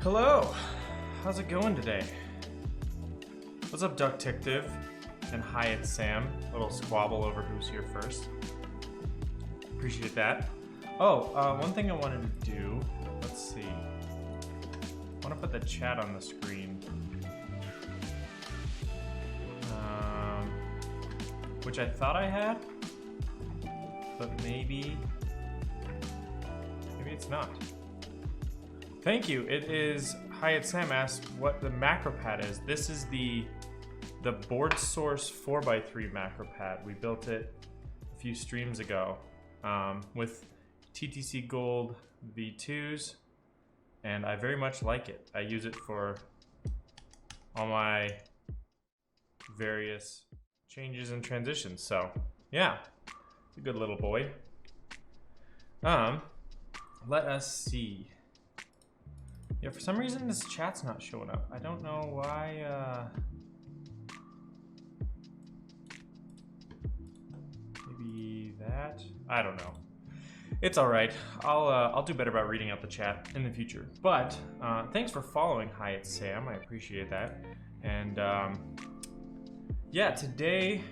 Hello, how's it going today? What's up, Ducktictive? And hi, it's Sam. A little squabble over who's here first. Appreciate that. Oh, one thing I wanted to do, let's see. I want to put the chat on the screen. Which I thought I had, but maybe it's not. Thank you. It is Hyatt Sam asked what the macro pad is. This is the Board Source 4x3 macro pad. We built it a few streams ago with TTC Gold V2s, and I very much like it. I use it for all my various changes and transitions. So yeah, it's a good little boy. Let us see. Yeah, for some reason this chat's not showing up. I don't know why. Maybe that. I don't know. It's all right. I'll do better about reading out the chat in the future. But thanks for following Hyatt Sam. I appreciate that. And yeah, today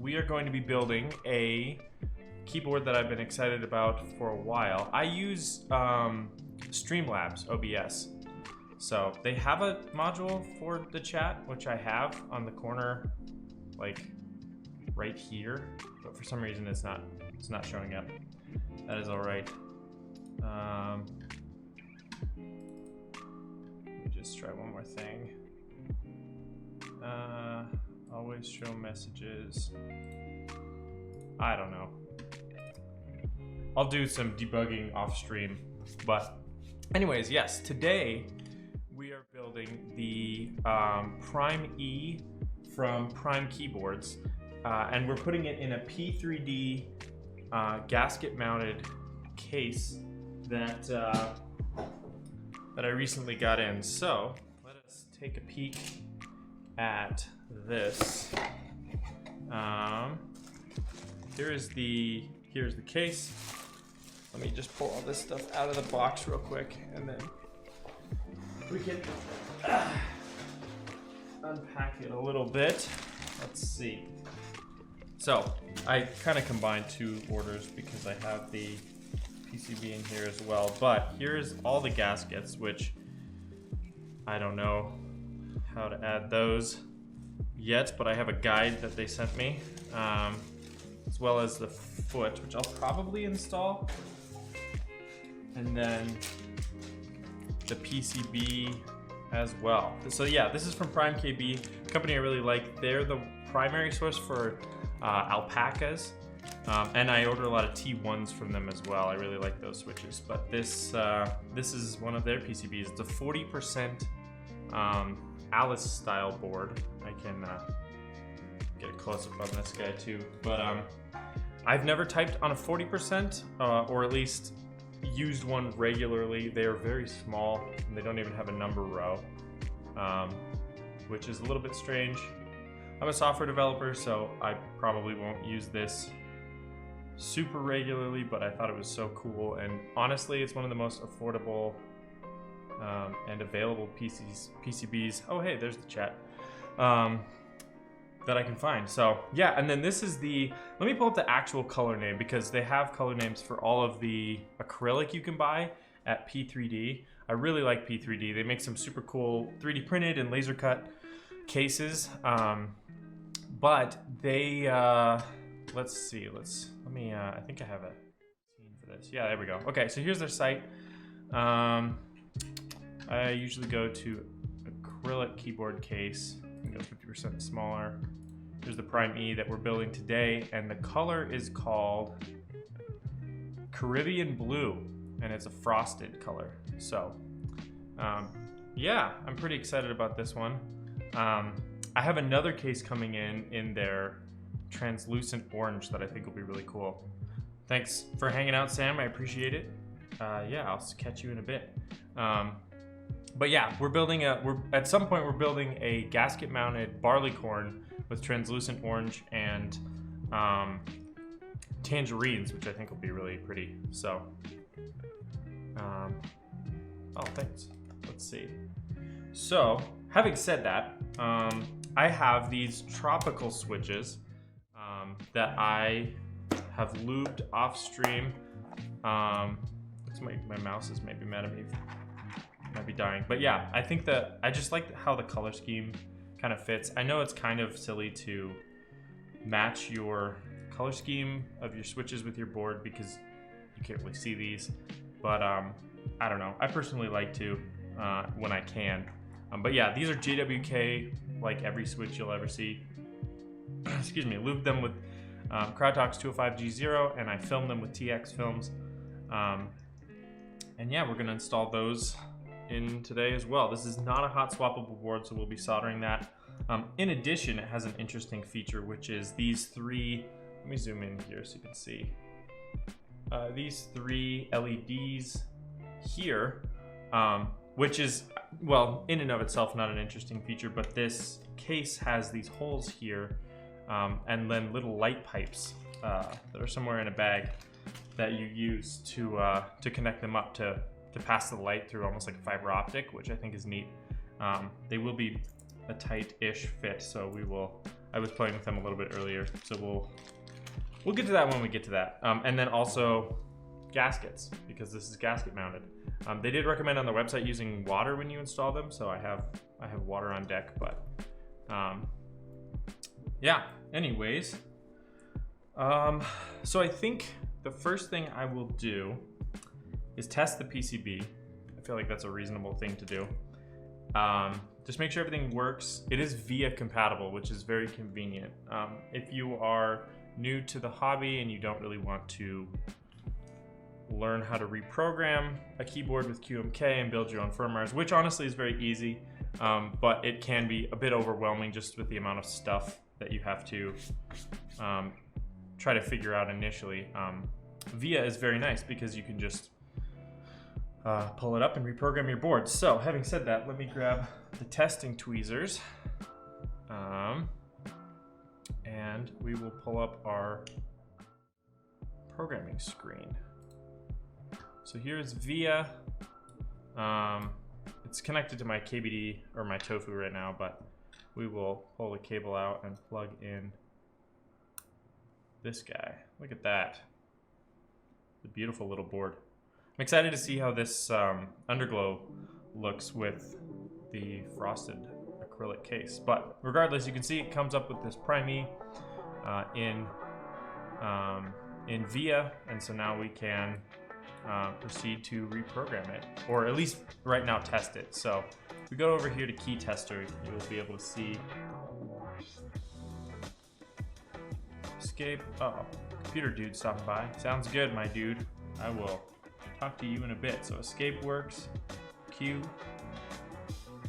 we are going to be building a keyboard that I've been excited about for a while. I use Streamlabs OBS. So they have a module for the chat, which I have on the corner, like right here, but for some reason it's not showing up. That is all right. Let me just try one more thing. Always show messages. I don't know. I'll do some debugging off stream. But anyways, yes, today we are building the Prime E from Prime Keyboards. And we're putting it in a P3D gasket mounted case that I recently got in. So let us take a peek at this. Here's the case. Let me just pull all this stuff out of the box real quick, and then we can unpack it a little bit. Let's see. So I kind of combined two orders because I have the PCB in here as well. But here's all the gaskets, which I don't know how to add those yet, but I have a guide that they sent me, as well as the foot, which I'll probably install. And then the PCB as well. So yeah, this is from Prime KB, a company I really like. They're the primary source for alpacas, and I order a lot of T1s from them as well. I really like those switches. But this is one of their PCBs. It's a 40% Alice style board. I can get a close up on this guy too. But I've never typed on a 40%, or at least used one regularly. They are very small, and they don't even have a number row, which is a little bit strange. I'm a software developer, so I probably won't use this super regularly, but I thought it was so cool, and honestly, it's one of the most affordable and available PCBs. Oh, hey, there's the chat. That I can find. So yeah, and then this is let me pull up the actual color name, because they have color names for all of the acrylic you can buy at P3D. I really like P3D. They make some super cool 3D printed and laser cut cases. But they, let's see, let me, I think I have a scene for this. Yeah, there we go. Okay, so here's their site. I usually go to acrylic keyboard case. Go 50% smaller. Here's the Prime E that we're building today, and the color is called Caribbean Blue, and it's a frosted color. So, yeah, I'm pretty excited about this one. I have another case coming in their translucent orange that I think will be really cool. Thanks for hanging out, Sam. I appreciate it. Yeah, I'll catch you in a bit. But yeah, at some point we're building a gasket-mounted barleycorn with translucent orange and tangerines, which I think will be really pretty. So, oh, thanks. Let's Let's see. So, having said that, I have these tropical switches that I have lubed off stream. My mouse is maybe mad at me. Might be dying. But yeah, I think that I just like how the color scheme kind of fits. I know it's kind of silly to match your color scheme of your switches with your board because you can't really see these. But I don't know. I personally like to when I can. But yeah, these are JWK, like every switch you'll ever see. Excuse me. Lubed them with Krytox 205G0, and I filmed them with TX films. And yeah, we're gonna install those in today as well. This is not a hot swappable board, so we'll be soldering that. In addition, it has an interesting feature, which is these three, let me zoom in here so you can see. These three LEDs here, which is, well, in and of itself, not an interesting feature, but this case has these holes here, and then little light pipes that are somewhere in a bag that you use to connect them up to pass the light through, almost like a fiber optic, which I think is neat. They will be a tight-ish fit, so I was playing with them a little bit earlier, so we'll get to that when we get to that. And then also gaskets, because this is gasket mounted. They did recommend on the website using water when you install them, so I have water on deck, but yeah, anyways. So I think the first thing I will do is test the PCB. I feel like that's a reasonable thing to do. Just make sure everything works. It is VIA compatible, which is very convenient. If you are new to the hobby and you don't really want to learn how to reprogram a keyboard with QMK and build your own firmwares, which honestly is very easy, but it can be a bit overwhelming just with the amount of stuff that you have to try to figure out initially. VIA is very nice because you can just pull it up and reprogram your board. So having said that, let me grab the testing tweezers, and we will pull up our programming screen. So here's VIA. It's connected to my KBD or my Tofu right now, but we will pull the cable out and plug in this guy. Look at that. The beautiful little board. I'm excited to see how this underglow looks with the frosted acrylic case. But regardless, you can see it comes up with this Prime-E in VIA, and so now we can proceed to reprogram it, or at least right now test it. So if we go over here to Key Tester, you'll be able to see Escape. Uh-oh, computer dude stopping by. Sounds good, my dude. I will talk to you in a bit. So escape works. Q,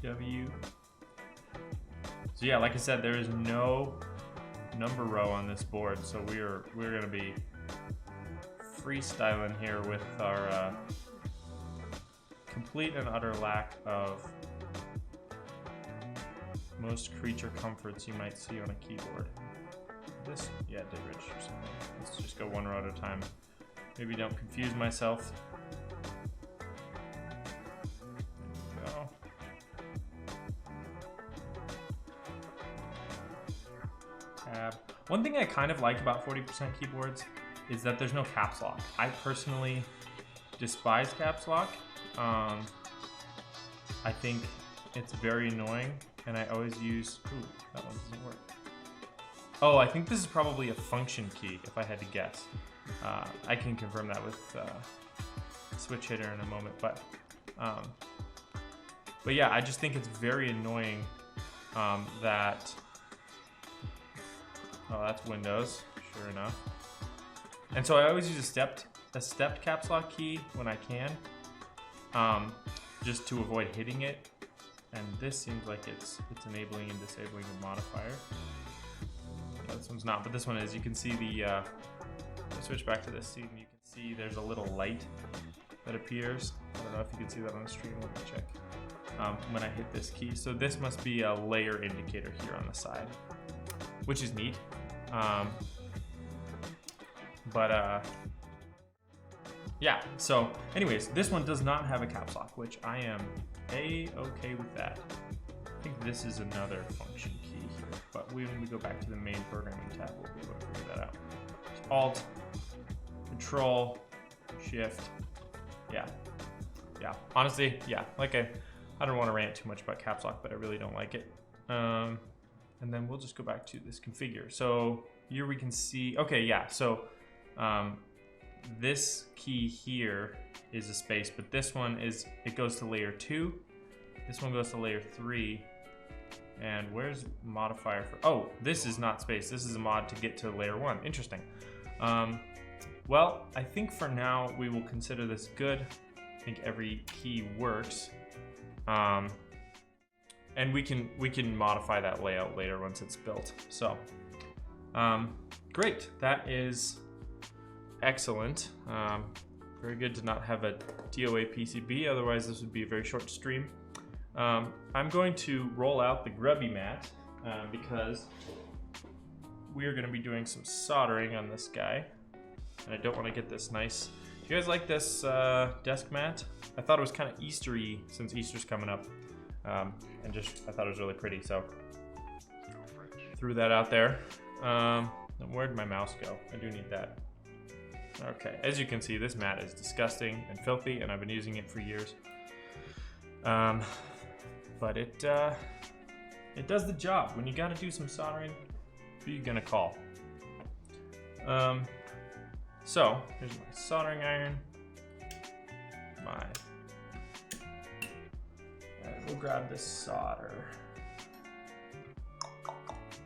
W. So yeah, like I said, there is no number row on this board, so we're gonna be freestyling here with our complete and utter lack of most creature comforts you might see on a keyboard. This, yeah, it did register something. Let's just go one row at a time. Maybe don't confuse myself. There we go. Tab. One thing I kind of like about 40% keyboards is that there's no caps lock. I personally despise caps lock. I think it's very annoying, and I always use, ooh, that one doesn't work. Oh, I think this is probably a function key, if I had to guess. I can confirm that with switch hitter in a moment, but yeah, I just think it's very annoying that, oh, that's Windows, sure enough. And so I always use a stepped caps lock key when I can, just to avoid hitting it. And this seems like it's enabling and disabling the modifier. Yeah, this one's not, but this one is. You can see the, switch back to this scene, you can see there's a little light that appears. I don't know if you can see that on the stream, let me check. When I hit this key. So this must be a layer indicator here on the side, which is neat. yeah, so anyways, this one does not have a caps lock, which I am A-okay with that. I think this is another function key here, but when we go back to the main programming tab, we'll be able to figure that out. So Alt, Control, Shift, yeah. Honestly, yeah, like I don't want to rant too much about caps lock, but I really don't like it. And then we'll just go back to this configure. So here we can see, okay, yeah, so this key here is a space, but this one is, it goes to layer 2. This one goes to layer 3. And where's modifier for, oh, this is not space. This is a mod to get to layer 1. Interesting. Well, I think for now we will consider this good. I think every key works. And we can modify that layout later once it's built. So, great. That is excellent. Very good to not have a DOA PCB, otherwise this would be a very short stream. I'm going to roll out the grubby mat because we are going to be doing some soldering on this guy. And I don't want to get this nice. Do you guys like this desk mat? I thought it was kind of Eastery since Easter's coming up. And just, I thought it was really pretty, so threw that out there. Where'd my mouse go? I do need that. Okay, as you can see, this mat is disgusting and filthy, and I've been using it for years. But it does the job. When you gotta do some soldering, who you gonna call? So, here's my soldering iron. And we'll grab this solder.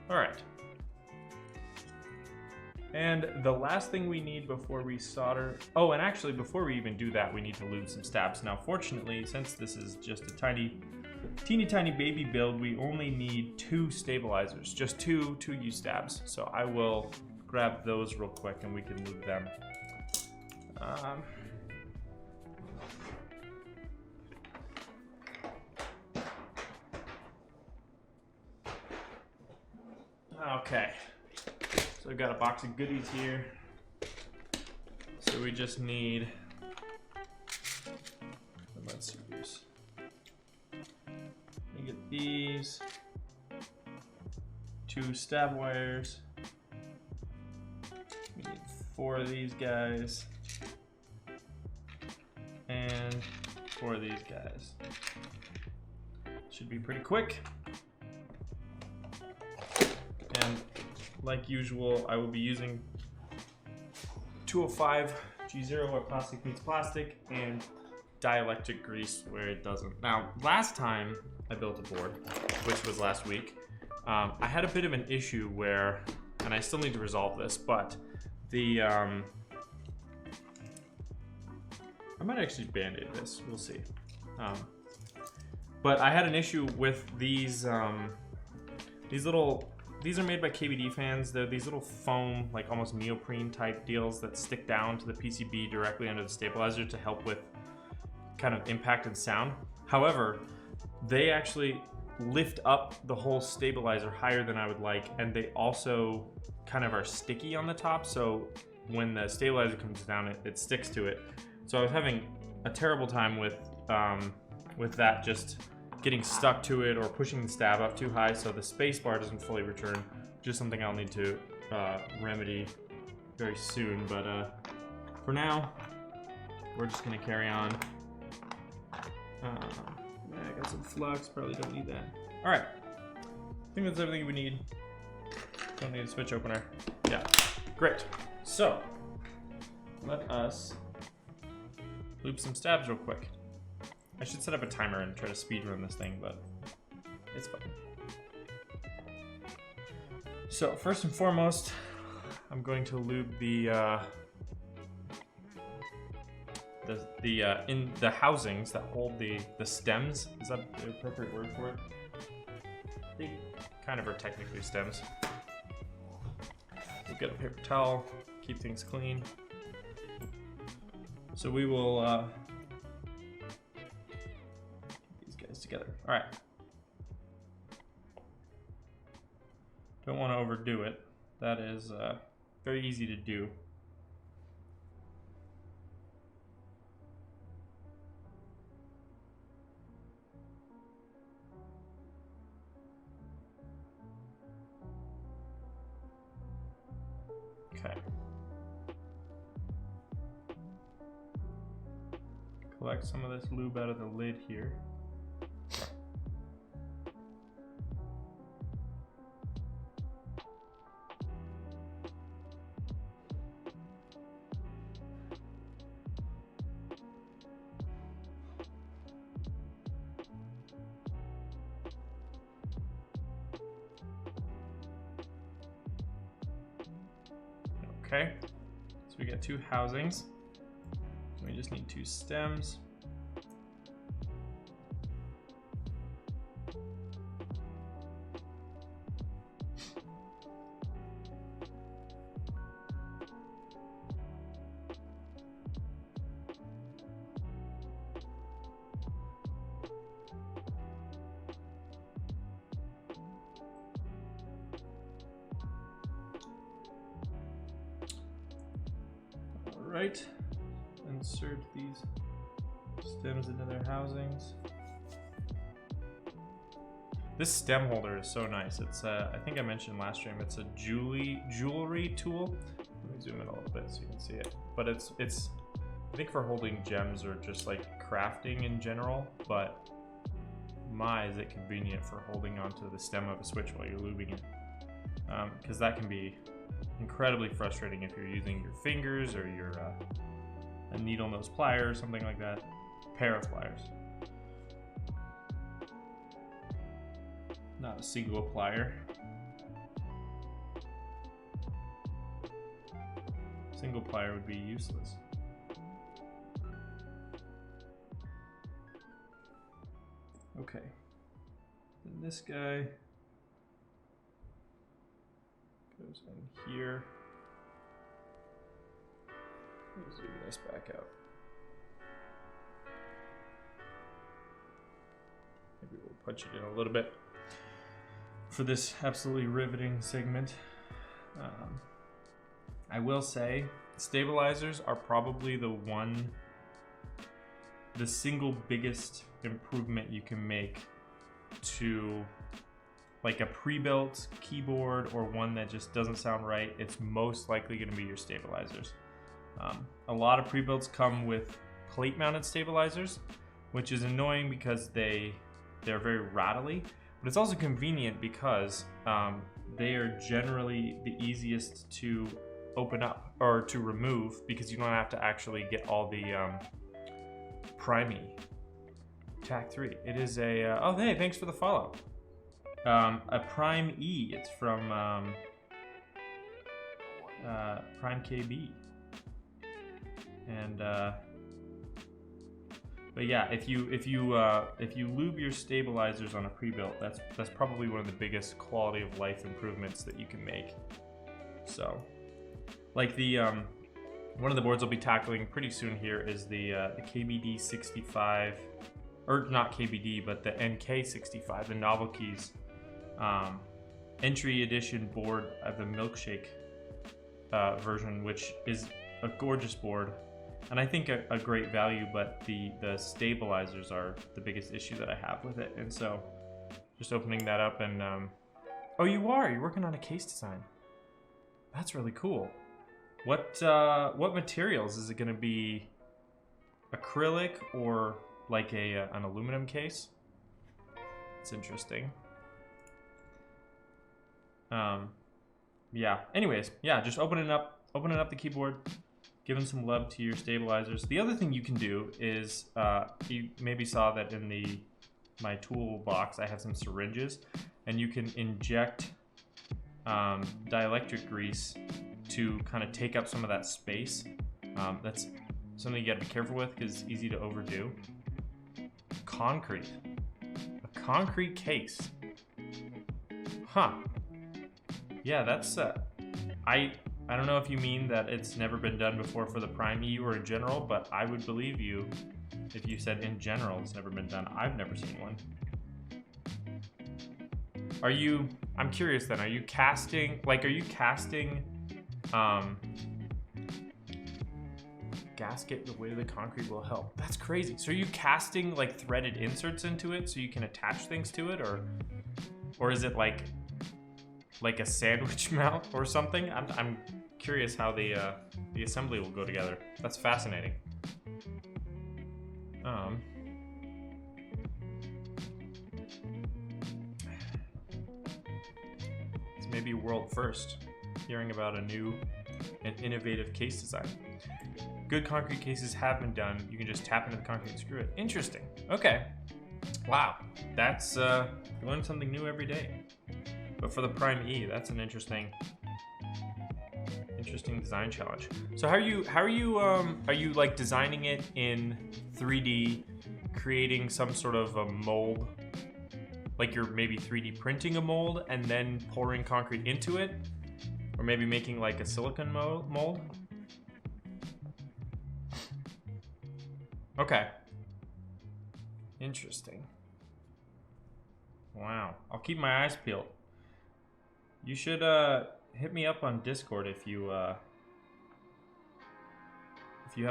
All right. And the last thing we need before we solder, oh, and actually before we even do that, we need to lube some stabs. Now, fortunately, since this is just a teeny tiny baby build, we only need 2 stabilizers, just two U stabs. So I will grab those real quick and we can lube them. Okay, so I've got a box of goodies here. So we just need, let's use, we get these 2 stab wires. We need 4 of these guys and 4 of these guys. Should be pretty quick. And like usual, I will be using 205 G0 where plastic meets plastic and dielectric grease where it doesn't. Now, last time I built a board, which was last week, I had a bit of an issue where, and I still need to resolve this, but the, I might actually band-aid this, we'll see. But I had an issue with these little, these are made by KBD fans. They're these little foam, like almost neoprene type deals that stick down to the PCB directly under the stabilizer to help with kind of impact and sound. However, they actually lift up the whole stabilizer higher than I would like, and they also kind of are sticky on the top, so when the stabilizer comes down, it sticks to it. So I was having a terrible time with that, just getting stuck to it or pushing the stab up too high, so the space bar doesn't fully return. Just something I'll need to remedy very soon, but for now, we're just gonna carry on. Yeah, I got some flux, probably don't need that. All right, I think that's everything we need. Don't need a switch opener. Yeah, great. So, let us loop some stabs real quick. I should set up a timer and try to speed run this thing, but it's fine. So first and foremost, I'm going to lube the in the housings that hold the stems. Is that the appropriate word for it? They kind of are technically stems. We'll get a paper towel, keep things clean. So we will these guys together. All right. Don't want to overdo it. That is very easy to do. Okay. Collect some of this lube out of the lid here. Okay, so we got 2 housings. We just need 2 stems. Right, insert these stems into their housings. This stem holder is so nice. It's I think I mentioned last stream, it's a jewelry tool. Let me zoom in a little bit so you can see it. But it's I think for holding gems or just like crafting in general, but my, is it convenient for holding onto the stem of a switch while you're lubing it. Because that can be incredibly frustrating if you're using your fingers or your a needle nose plier or something like that. Pair of pliers. Not a single plier. Single plier would be useless. Okay. Then this guy goes in here. Let me zoom this back out. Maybe we'll punch it in a little bit for this absolutely riveting segment. I will say stabilizers are probably the single biggest improvement you can make to like a pre-built keyboard or one that just doesn't sound right. It's most likely going to be your stabilizers. A lot of pre-builts come with plate mounted stabilizers, which is annoying because they're very rattly, but it's also convenient because they are generally the easiest to open up or to remove because you don't have to actually get all the primey. TAC 3. It is a oh hey, thanks for the follow. A Prime E. It's from Prime KB. And but yeah, if you lube your stabilizers on a pre-built, that's probably one of the biggest quality of life improvements that you can make. So, like the one of the boards I'll be tackling pretty soon here is the KBD 65, or not KBD, but the NK65, the Novel Keys entry edition board of the Milkshake version, which is a gorgeous board. And I think a great value, but the stabilizers are the biggest issue that I have with it. And so just opening that up and, oh, you're working on a case design. That's really cool. What materials? Is it gonna be acrylic or like an aluminum case? It's interesting. Yeah, anyways, yeah, just opening up the keyboard, giving some love to your stabilizers. The other thing you can do is, you maybe saw that in my toolbox, I have some syringes, and you can inject dielectric grease to kind of take up some of that space. That's something you gotta be careful with because it's easy to overdo. Concrete. A concrete case. Huh. Yeah, that's, I don't know if you mean that it's never been done before for the Prime E or in general, but I would believe you if you said in general it's never been done. I've never seen one. I'm curious then, are you casting gasket the weight of the concrete will help? That's crazy. So are you casting like threaded inserts into it so you can attach things to it, or is it like a sandwich mount or something? curious how the assembly will go together. That's fascinating. It's maybe world first, hearing about a new and innovative case design. Good concrete cases have been done. You can just tap into the concrete and screw it. Interesting. Okay. Wow. That's you learn something new every day. But for the Prime E, that's an interesting design challenge. So how are you like designing it in 3D, creating some sort of a mold? Like you're maybe 3D printing a mold and then pouring concrete into it? Or maybe making like a silicone mold? Okay. Interesting. Wow. I'll keep my eyes peeled. You should hit me up on Discord if you have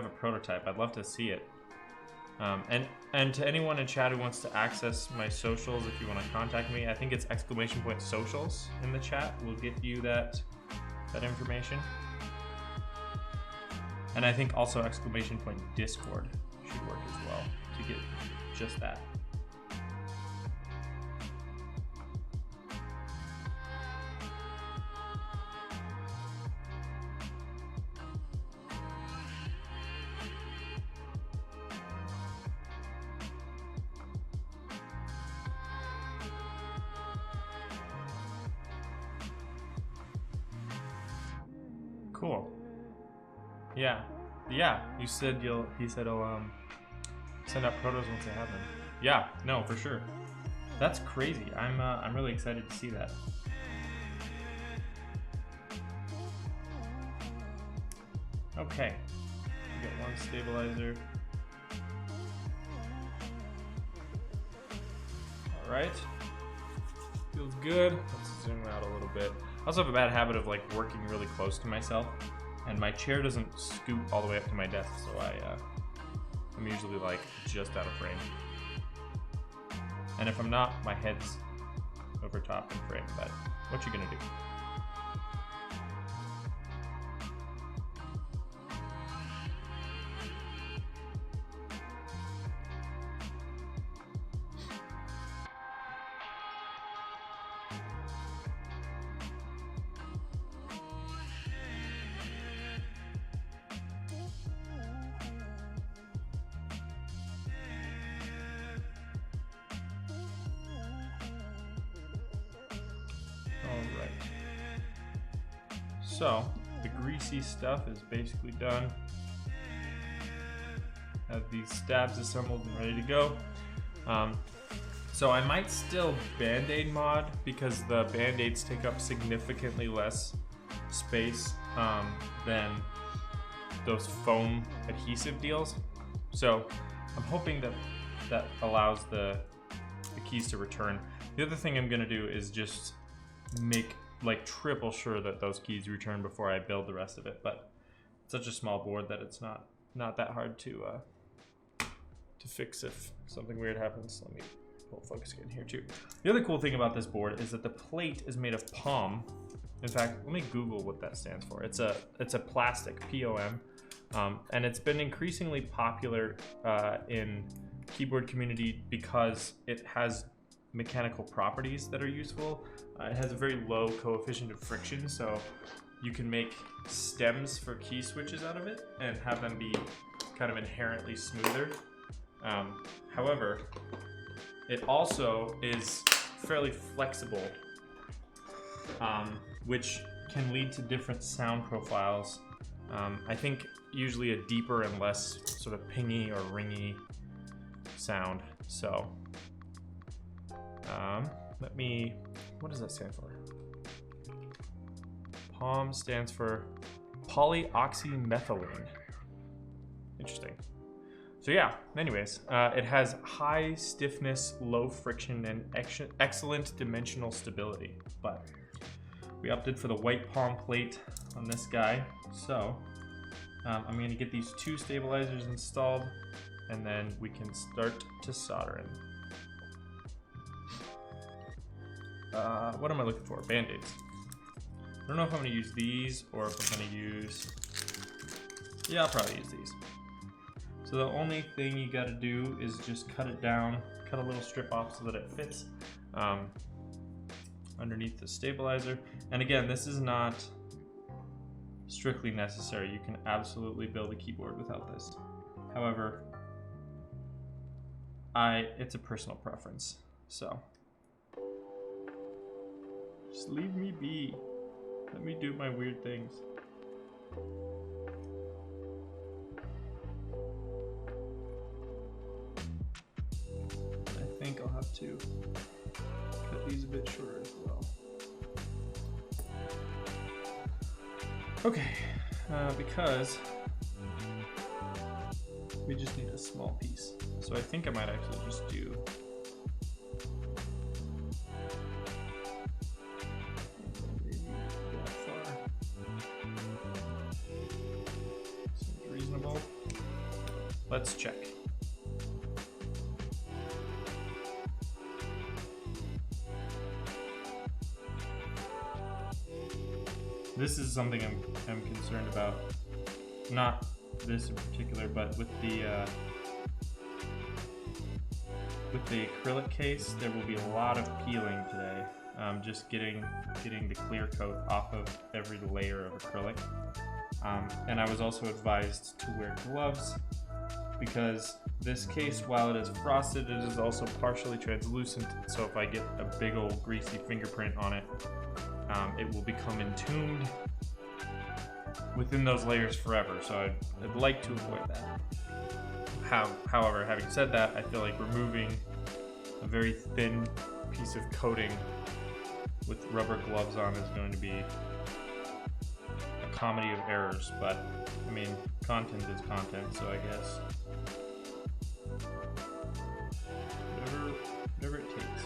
a prototype. I'd love to see it. And to anyone in chat who wants to access my socials, if you want to contact me, I think it's !socials in the chat. We'll get you that information. And I think also !Discord should work as well to get just that. Cool. Yeah. He said he'll send out protos once they have them. Yeah. No, for sure. That's crazy. I'm really excited to see that. Okay. We got one stabilizer. All right. Feels good. Let's zoom out a little bit. I also have a bad habit of like working really close to myself, and my chair doesn't scoot all the way up to my desk, so I'm usually like just out of frame. And if I'm not, my head's over top in frame, but what you gonna do? So, the greasy stuff is basically done. Have these stabs assembled and ready to go. So I might still Band-Aid mod because the Band-Aids take up significantly less space than those foam adhesive deals. So I'm hoping that allows the keys to return. The other thing I'm gonna do is just make like triple sure that those keys return before I build the rest of it, but it's such a small board that it's not that hard to fix if something weird happens. Let me pull focus again here too. The other cool thing about this board is that the plate is made of POM. In fact, let me Google what that stands for. It's a plastic, POM, and it's been increasingly popular in keyboard community because it has mechanical properties that are useful. It has a very low coefficient of friction, so you can make stems for key switches out of it and have them be kind of inherently smoother. However, it also is fairly flexible, which can lead to different sound profiles. I think usually a deeper and less sort of pingy or ringy sound. So what does that stand for? POM stands for polyoxymethylene. Interesting. So yeah, anyways, it has high stiffness, low friction, and excellent dimensional stability. But we opted for the white POM plate on this guy. So I'm going to get these two stabilizers installed, and then we can start to solder in. What am I looking for? Band-Aids. don't know if I'm gonna use these or if I'm gonna use, yeah, I'll probably use these. So the only thing you gotta do is just cut it down, cut a little strip off so that it fits underneath the stabilizer. And again, this is not strictly necessary. You can absolutely build a keyboard without this. However, it's a personal preference, so just leave me be. Let me do my weird things. I think I'll have to cut these a bit shorter as well. Okay, because we just need a small piece. So I think I might actually just do maybe that far. Seems reasonable. Let's check. This is something I'm concerned about. Not this in particular, but with the acrylic case, there will be a lot of peeling today. Just getting the clear coat off of every layer of acrylic. And I was also advised to wear gloves because this case, while it is frosted, it is also partially translucent. So if I get a big old greasy fingerprint on it, it will become entombed within those layers forever. So I'd like to avoid that. However, having said that, I feel like removing a very thin piece of coating with rubber gloves on is going to be a comedy of errors, but I mean, content is content, so I guess whatever it takes.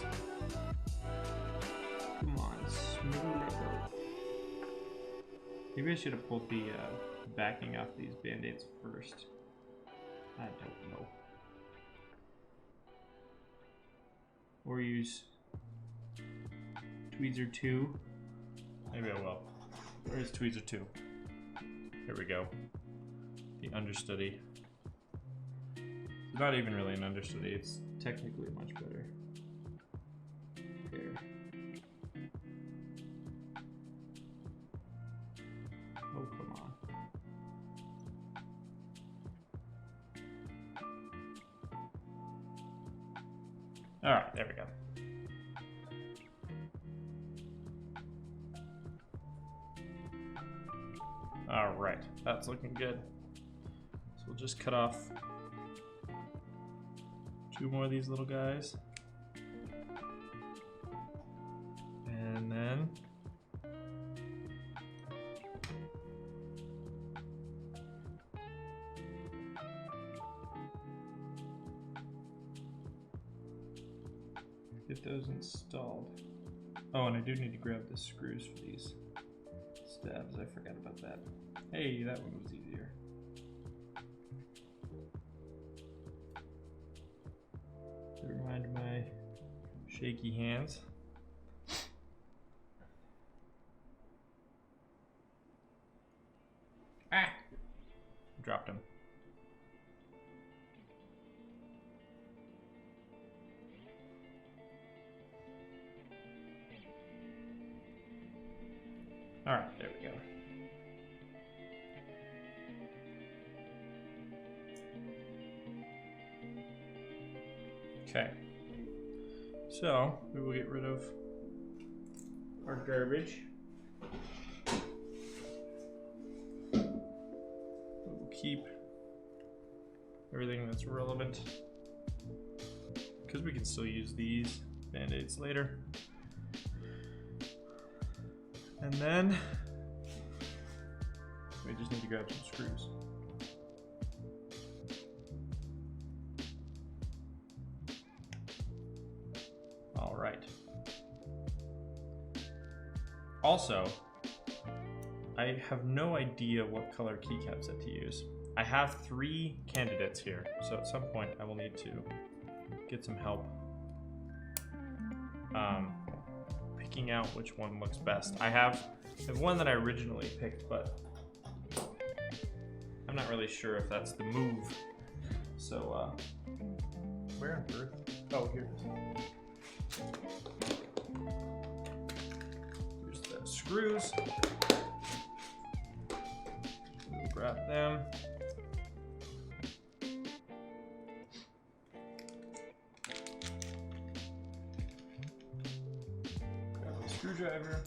Come on, smooth Lego. Maybe I should have pulled the backing off these band-aids first. I don't know. Or use Tweezer 2. Maybe I will. Where is Tweezer 2? Here we go. The understudy. It's not even really an understudy, it's technically much better. There. Oh, come on. Alright, there we go. Alright, that's looking good. So we'll just cut off 2 more of these little guys. And then get those installed. Oh, and I do need to grab the screws for these stabs. I forgot about that. Hey, that one was easier. Never mind my shaky hands. Ah! Dropped him. All right, there we go. Okay, so we will get rid of our garbage. We will keep everything that's relevant because we can still use these band-aids later. And then we just need to grab some screws. All right. Also, I have no idea what color keycap set to use. I have 3 candidates here, so at some point I will need to get some help. picking out which one looks best. I have one that I originally picked, but I'm not really sure if that's the move. So, where on earth? Oh, here it is. Here's the screws. We'll grab them. Grab the screwdriver.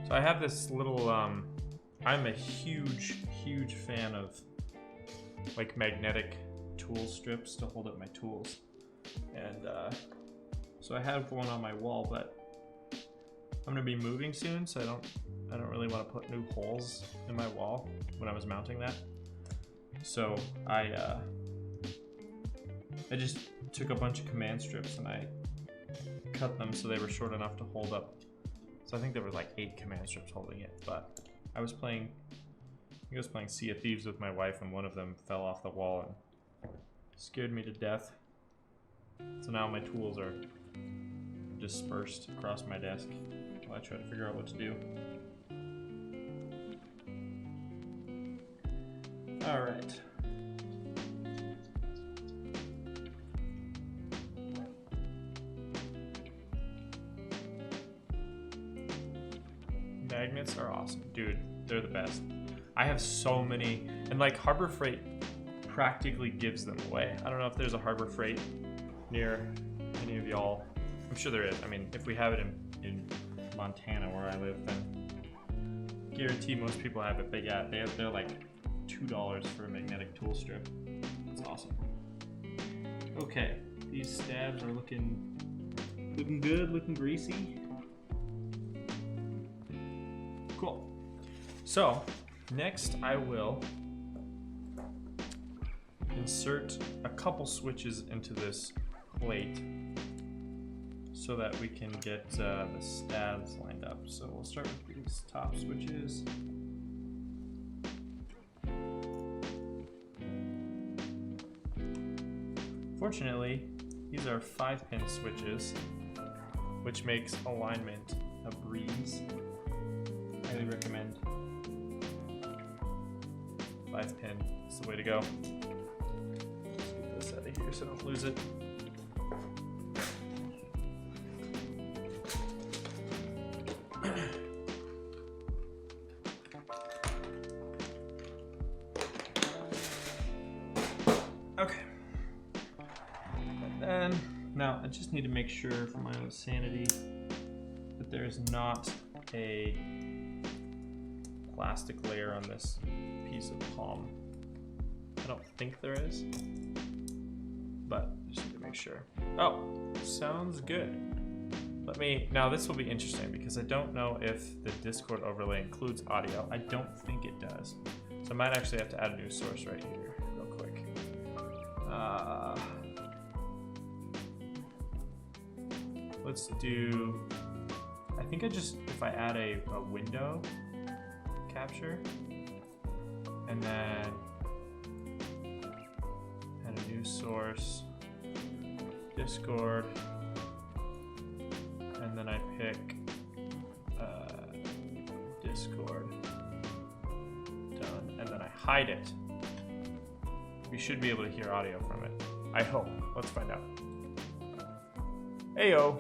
So I have this little, I'm a huge fan of like magnetic tool strips to hold up my tools. And so I have one on my wall, but I'm gonna be moving soon, so I don't really want to put new holes in my wall when I was mounting that. So I just took a bunch of command strips and I cut them so they were short enough to hold up. So I think there were like 8 command strips holding it, but I was playing Sea of Thieves with my wife, and one of them fell off the wall and scared me to death. So now my tools are dispersed across my desk while I try to figure out what to do. All right. Magnets are awesome. Dude, they're the best. I have so many, and like Harbor Freight practically gives them away. I don't know if there's a Harbor Freight near any of y'all. I'm sure there is. I mean, if we have it in Montana where I live, then guarantee most people have it. But yeah, they're like $2 for a magnetic tool strip. That's awesome. Okay, these stabs are looking good, looking greasy. Cool. So next I will insert a couple switches into this plate so that we can get the stabs lined up. So we'll start with these top switches. Fortunately, these are 5-pin switches, which makes alignment a breeze. Highly recommend 5-pin. It's the way to go. Let's get this out of here so I don't lose it. Okay. And then, now I just need to make sure for my own sanity that there is not a plastic layer on this piece of palm. I don't think there is, but just need to make sure. Oh, sounds good. Now this will be interesting because I don't know if the Discord overlay includes audio. I don't think it does. So I might actually have to add a new source right here real quick. Let's do, I think if I add a window capture and then add a new source, Discord, and then I pick Discord, done, and then I hide it. We should be able to hear audio from it. I hope. Let's find out. Heyo.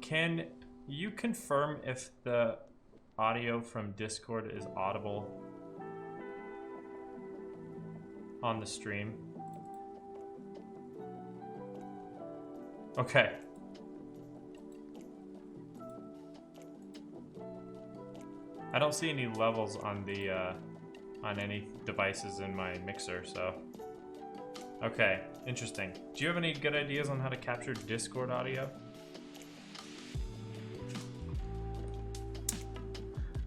Can you confirm if the audio from Discord is audible on the stream? Okay. I don't see any levels on the on any devices in my mixer, so okay, interesting. Do you have any good ideas on how to capture Discord audio?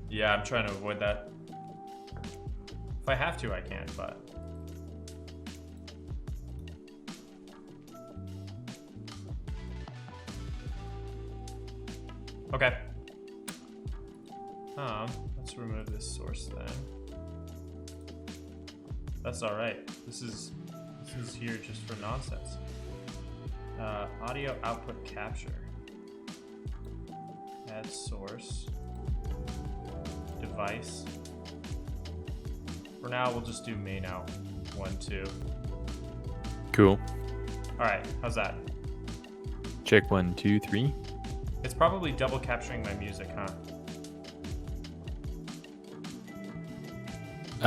Yeah, I'm trying to avoid that. If I have to, I can, but okay. Let's remove this source then. That's all right. This is here just for nonsense. Audio output capture. Add source. Device. For now, we'll just do main out. 1, 2. Cool. Alright, how's that? Check 1, 2, 3. It's probably double capturing my music, huh?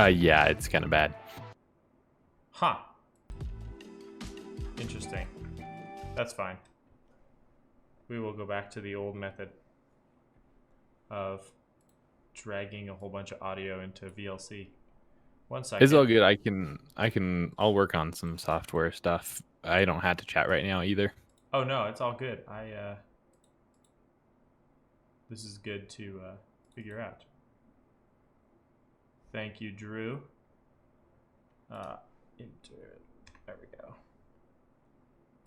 Yeah, it's kind of bad. Huh. Interesting. That's fine. We will go back to the old method of dragging a whole bunch of audio into VLC. 1 second. It's all good. I'll work on some software stuff. I don't have to chat right now either. Oh no, it's all good. This is good to figure out. Thank you, Drew. There we go.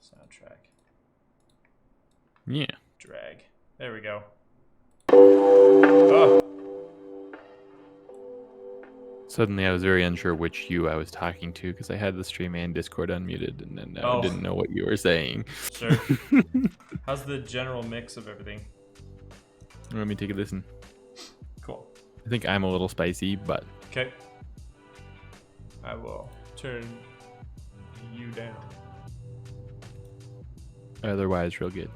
Soundtrack. Yeah. Drag. There we go. Oh. Suddenly I was very unsure which you I was talking to because I had the stream and Discord unmuted and then I didn't know what you were saying. Sure. How's the general mix of everything? Let me take a listen. Cool. I think I'm a little spicy, but... Okay. I will turn you down. Otherwise, real good.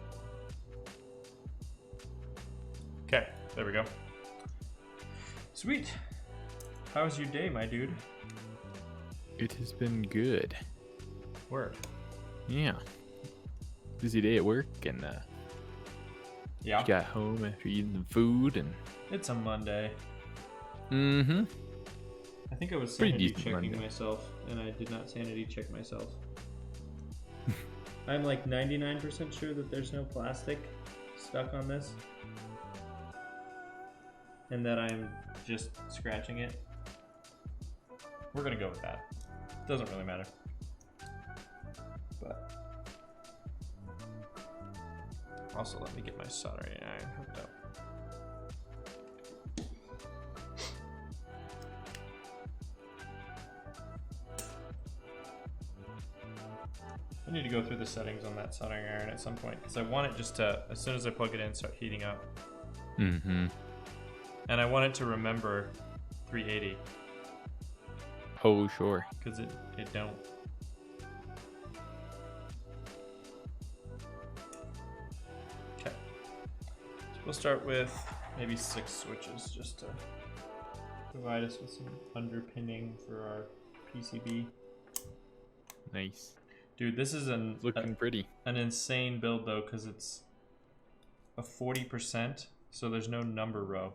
Okay, there we go. Sweet. How was your day, my dude? It has been good. Work. Yeah. Busy day at work and Yeah. got home after eating some food and... It's a Monday. Mm-hmm. I think I was Pretty sanity decent checking Monday. myself, and I did not sanity check myself. I'm like 99% sure that there's no plastic stuck on this, and that I'm just scratching it. We're gonna go with that. Doesn't really matter. But also, let me get my soldering iron hooked up. I need to go through the settings on that soldering iron at some point because I want it just to, as soon as I plug it in, start heating up. Mm-hmm. And I want it to remember 380 Oh, sure. because it don't. Okay. So we'll start with maybe 6 switches just to provide us with some underpinning for our PCB. Nice. Dude, this is Looking pretty. an insane build though, because it's a 40%, so there's no number row.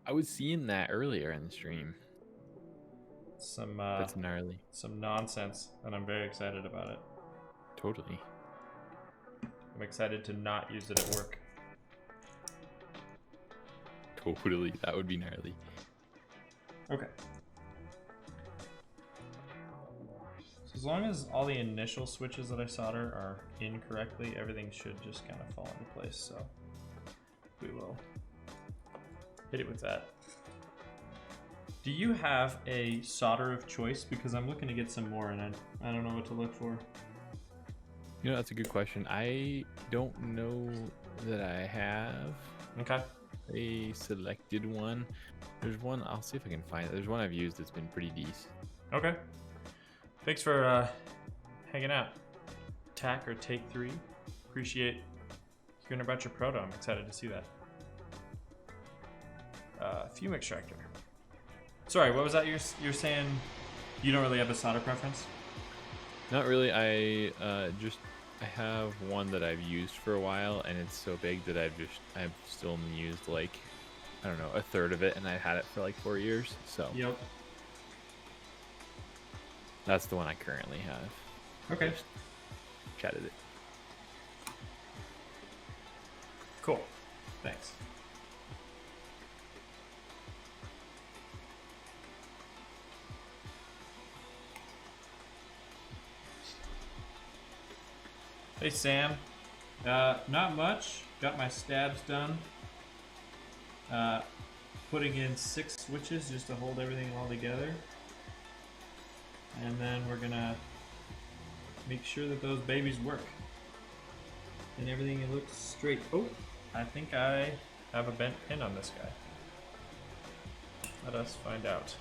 I was seeing that earlier in the stream. That's gnarly. Some nonsense, and I'm very excited about it. Totally. I'm excited to not use it at work. Totally. That would be gnarly. Okay. So as long as all the initial switches that I solder are in correctly, everything should just kind of fall into place. So we will hit it with that. Do you have a solder of choice? Because I'm looking to get some more, and I don't know what to look for. You know, that's a good question. I don't know that I have Okay. a selected one. There's one, I'll see if I can find it. There's one I've used that's been pretty decent. Okay. Thanks for hanging out. Tack or Take 3. Appreciate hearing about your proto. I'm excited to see that. Fume extractor. Sorry, what was that you're saying? You don't really have a solder preference? Not really. I have one that I've used for a while, and it's so big that I've still used like, I don't know, a third of it, and I've had it for like 4 years. So Yep. that's the one I currently have. Okay. Just chatted it. Cool. Thanks. Hey Sam, not much. Got my stabs done. Putting in 6 switches just to hold everything all together. And then we're gonna make sure that those babies work. And everything looks straight. Oh, I think I have a bent pin on this guy. Let us find out.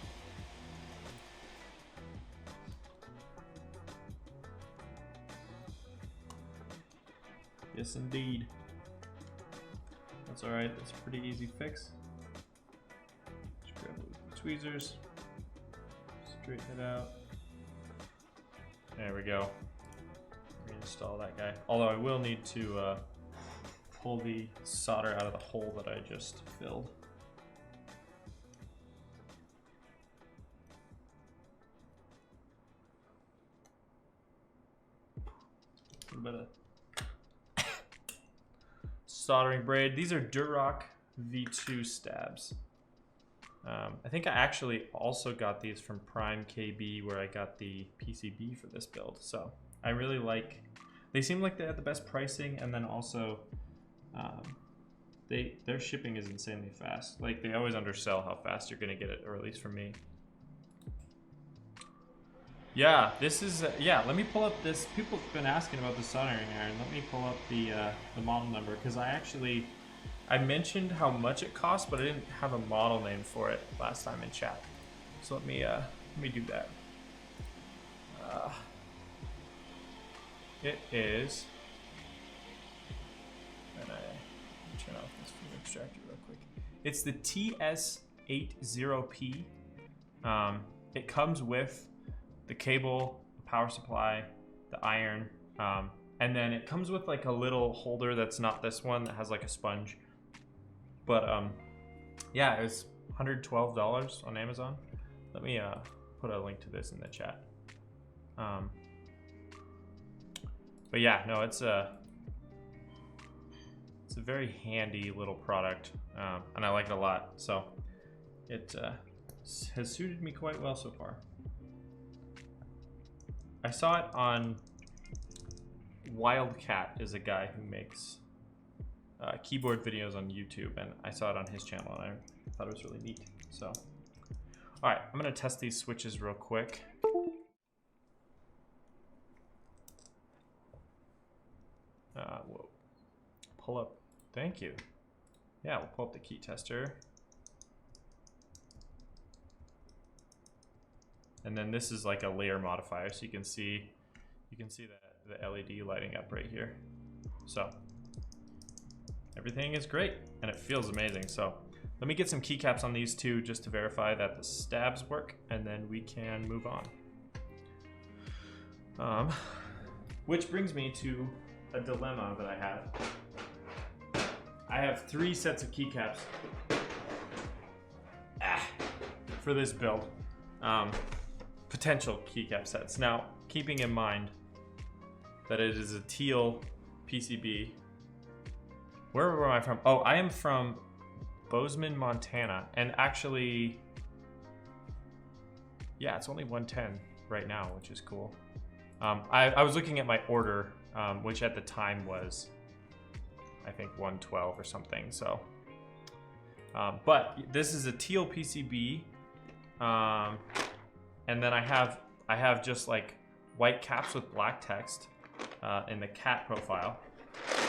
Yes, indeed. That's alright, that's a pretty easy fix. Just grab the tweezers, straighten it out. There we go. Reinstall that guy. Although I will need to pull the solder out of the hole that I just filled. A little bit of soldering braid. These are Durock V2 stabs. I think I actually also got these from Prime KB, where I got the PCB for this build. So I really like, they seem like they have the best pricing, and then also their shipping is insanely fast. Like, they always undersell how fast you're gonna get it, or at least from me. Yeah, this is, yeah, let me pull up this. People have been asking about the soldering iron. Let me pull up the model number, because I mentioned how much it cost, but I didn't have a model name for it last time in chat. So let me do that. It is, and I turn off this food extractor real quick. It's the TS80P. It comes with the cable, the power supply, the iron, and then it comes with like a little holder that's not this one, that has like a sponge. But yeah, it was $112 on Amazon. Let me put a link to this in the chat. But yeah, no, it's a very handy little product, and I like it a lot. So it has suited me quite well so far. I saw it on Wildcat, is a guy who makes keyboard videos on YouTube, and I saw it on his channel, and I thought it was really neat. So, all right, I'm gonna test these switches real quick. Whoa. Pull up. Thank you. Yeah, we'll pull up the key tester. And then this is like a layer modifier, so you can see the LED lighting up right here. So everything is great, and it feels amazing. So let me get some keycaps on these two just to verify that the stabs work, and then we can move on. Which brings me to a dilemma that I have. I have 3 sets of keycaps for this build. Potential keycap sets. Now, keeping in mind that it is a teal PCB. Where am I from? Oh, I am from Bozeman, Montana. And actually, yeah, it's only 110 right now, which is cool. I was looking at my order, which at the time was, I think, 112 or something. So, but this is a teal PCB. And then I have just like white caps with black text in the cat profile.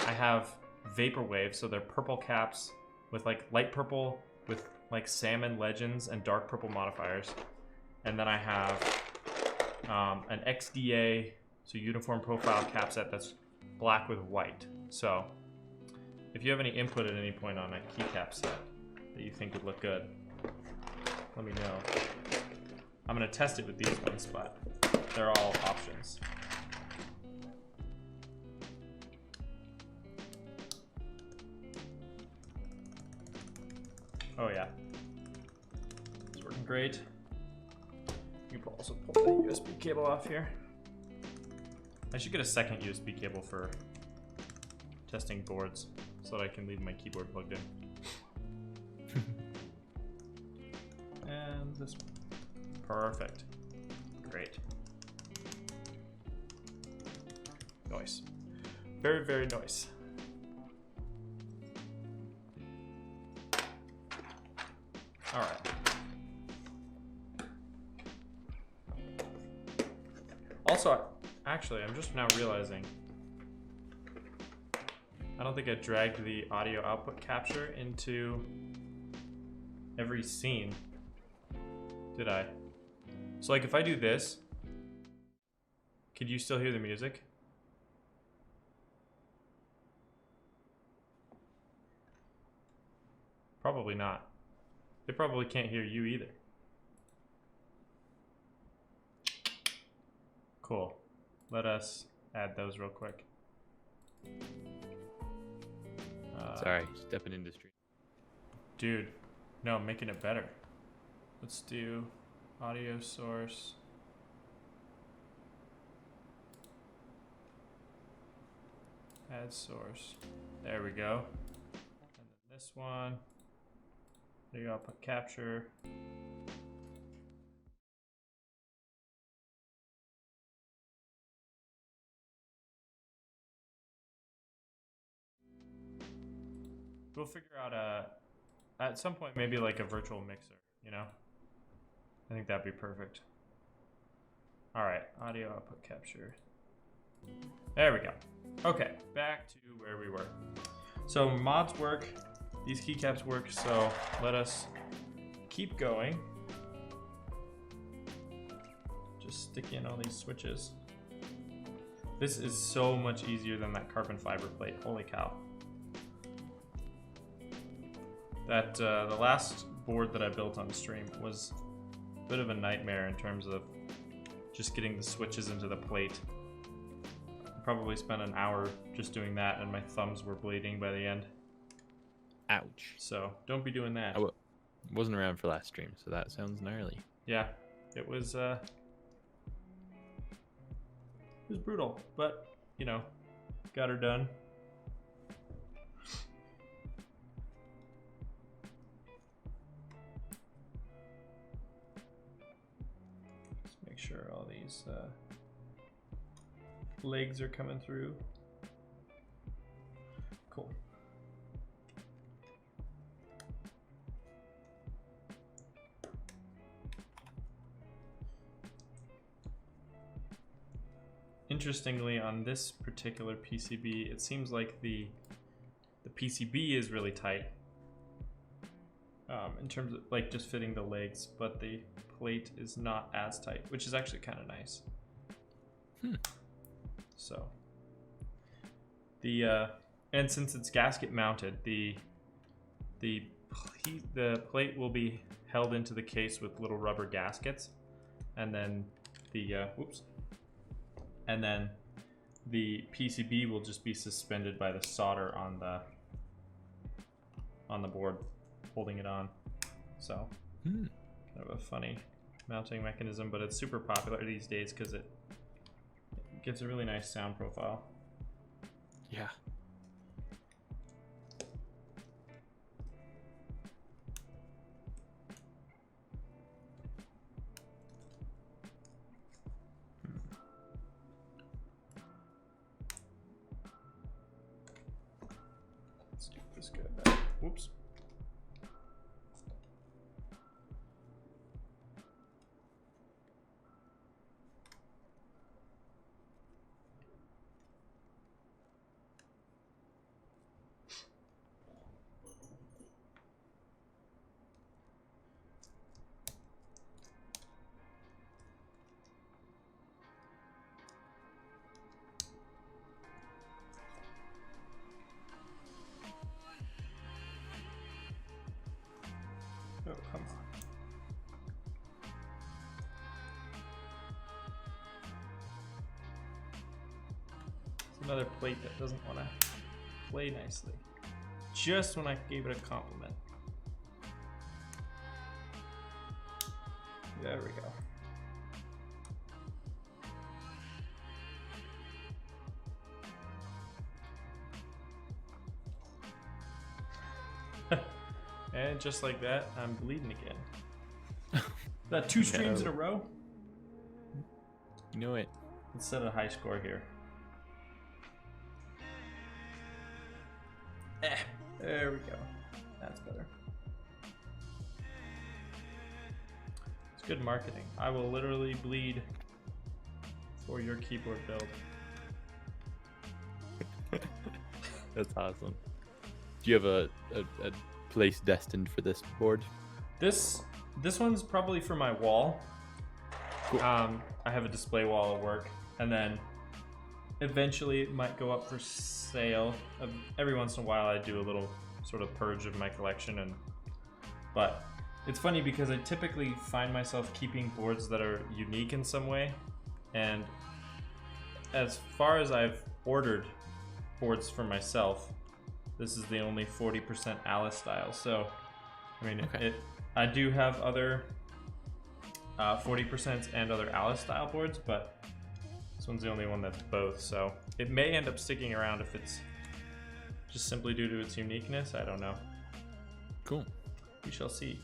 I have Vaporwave, so they're purple caps with like light purple with like salmon legends and dark purple modifiers. And then I have an XDA, so uniform profile cap set that's black with white. So if you have any input at any point on a keycap set that you think would look good, let me know. I'm gonna test it with these ones, but they're all options. Oh yeah, it's working great. You can also pull the USB cable off here. I should get a second USB cable for testing boards so that I can leave my keyboard plugged in. And this one. Perfect. Great. Nice. Very, very nice. All right. Also, actually, I'm just now realizing I don't think I dragged the audio output capture into every scene, did I? So like if I do this, could you still hear the music? Probably not. They probably can't hear you either. Cool. Let us add those real quick. Sorry, stepping into stream. Dude, no, I'm making it better. Let's do audio source. Add source. There we go. And then this one. Audio output capture. We'll figure out at some point maybe like a virtual mixer, you know? I think that'd be perfect. All right, audio output capture. There we go. Okay, back to where we were. So mods work, these keycaps work, so let us keep going. Just stick in all these switches. This is so much easier than that carbon fiber plate, holy cow. That the last board that I built on stream was a bit of a nightmare in terms of just getting the switches into the plate. I probably spent an hour just doing that and my thumbs were bleeding by the end. Ouch. So don't be doing that. I wasn't around for last stream, so that sounds gnarly. Yeah, it was brutal, but you know, got her done. Make sure all these legs are coming through. Cool. Interestingly, on this particular PCB, it seems like the PCB is really tight in terms of like just fitting the legs, but the plate is not as tight, which is actually kind of nice. So the and since it's gasket mounted, the plate will be held into the case with little rubber gaskets, and then the and then the PCB will just be suspended by the solder on the board, holding it on. So kind of a funny mounting mechanism, but it's super popular these days because it gives a really nice sound profile. Yeah. Let's do this guy back. Whoops. Oh, come on. It's another plate that doesn't want to play nicely. Just when I gave it a compliment. There we go. And just like that, I'm bleeding again. That 2 streams in a row? You know it. Let's set a high score here. There we go. That's better. It's good marketing. I will literally bleed for your keyboard build. That's awesome. Do you have a place destined for this board? This one's probably for my wall. Cool. I have a display wall at work, and then eventually it might go up for sale. Every once in a while I do a little sort of purge of my collection, but it's funny because I typically find myself keeping boards that are unique in some way, and as far as I've ordered boards for myself, this is the only 40% Alice style. So I mean, Okay. I do have other 40% and other Alice style boards, but this one's the only one that's both, so it may end up sticking around if it's just simply due to its uniqueness. I don't know. Cool. We shall see.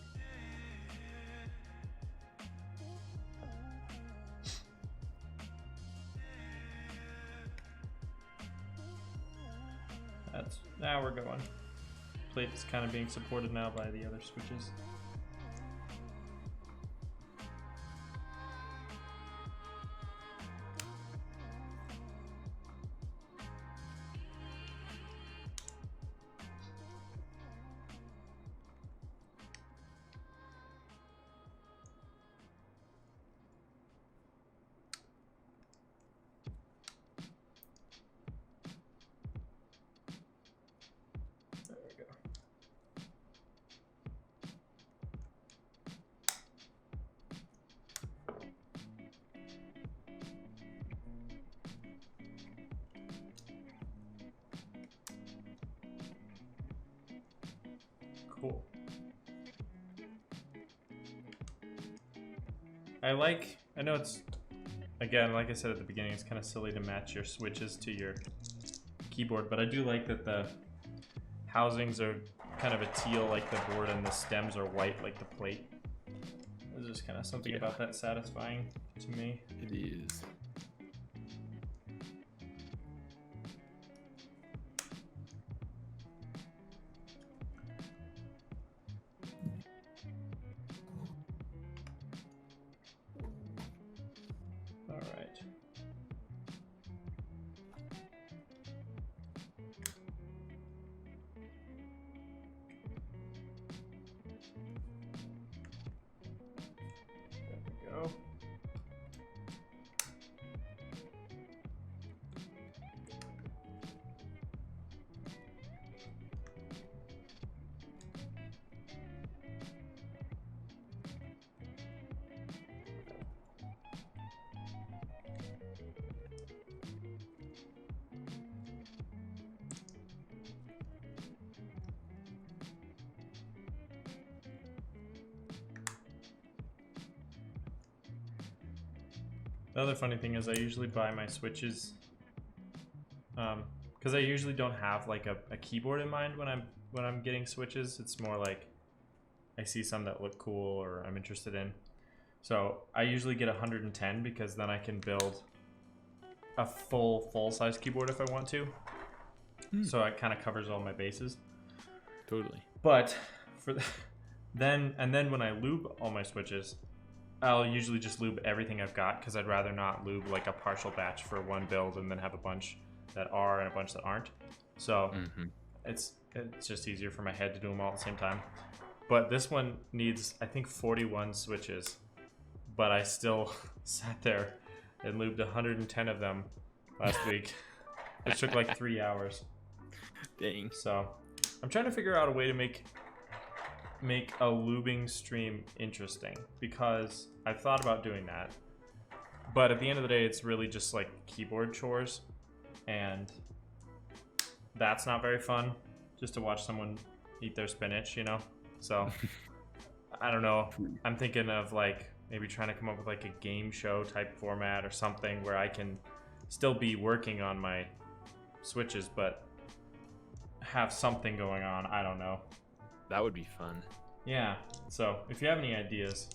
Now we're going. Plate is kind of being supported now by the other switches. There we go. Cool. I know it's, again, like I said at the beginning, it's kind of silly to match your switches to your keyboard, but I do like that the housings are kind of a teal like the board and the stems are white like the plate. There's just kind of something about that satisfying to me. It is. All right. There we go. The other funny thing is I usually buy my switches because I usually don't have like a keyboard in mind when I'm getting switches. It's more like I see some that look cool or I'm interested in. So I usually get 110 because then I can build a full size keyboard if I want to. So it kind of covers all my bases. Totally. But for then when I lube all my switches, I'll usually just lube everything I've got because I'd rather not lube like a partial batch for one build and then have a bunch that are and a bunch that aren't. So it's just easier for my head to do them all at the same time. But this one needs, I think, 41 switches. But I still sat there and lubed 110 of them last week. It took like 3 hours. Dang. So I'm trying to figure out a way to make a lubing stream interesting because I've thought about doing that, but at the end of the day it's really just like keyboard chores, and that's not very fun just to watch someone eat their spinach, you know. So I don't know, I'm thinking of like maybe trying to come up with like a game show type format or something where I can still be working on my switches but have something going on. I don't know. That would be fun. Yeah, so if you have any ideas,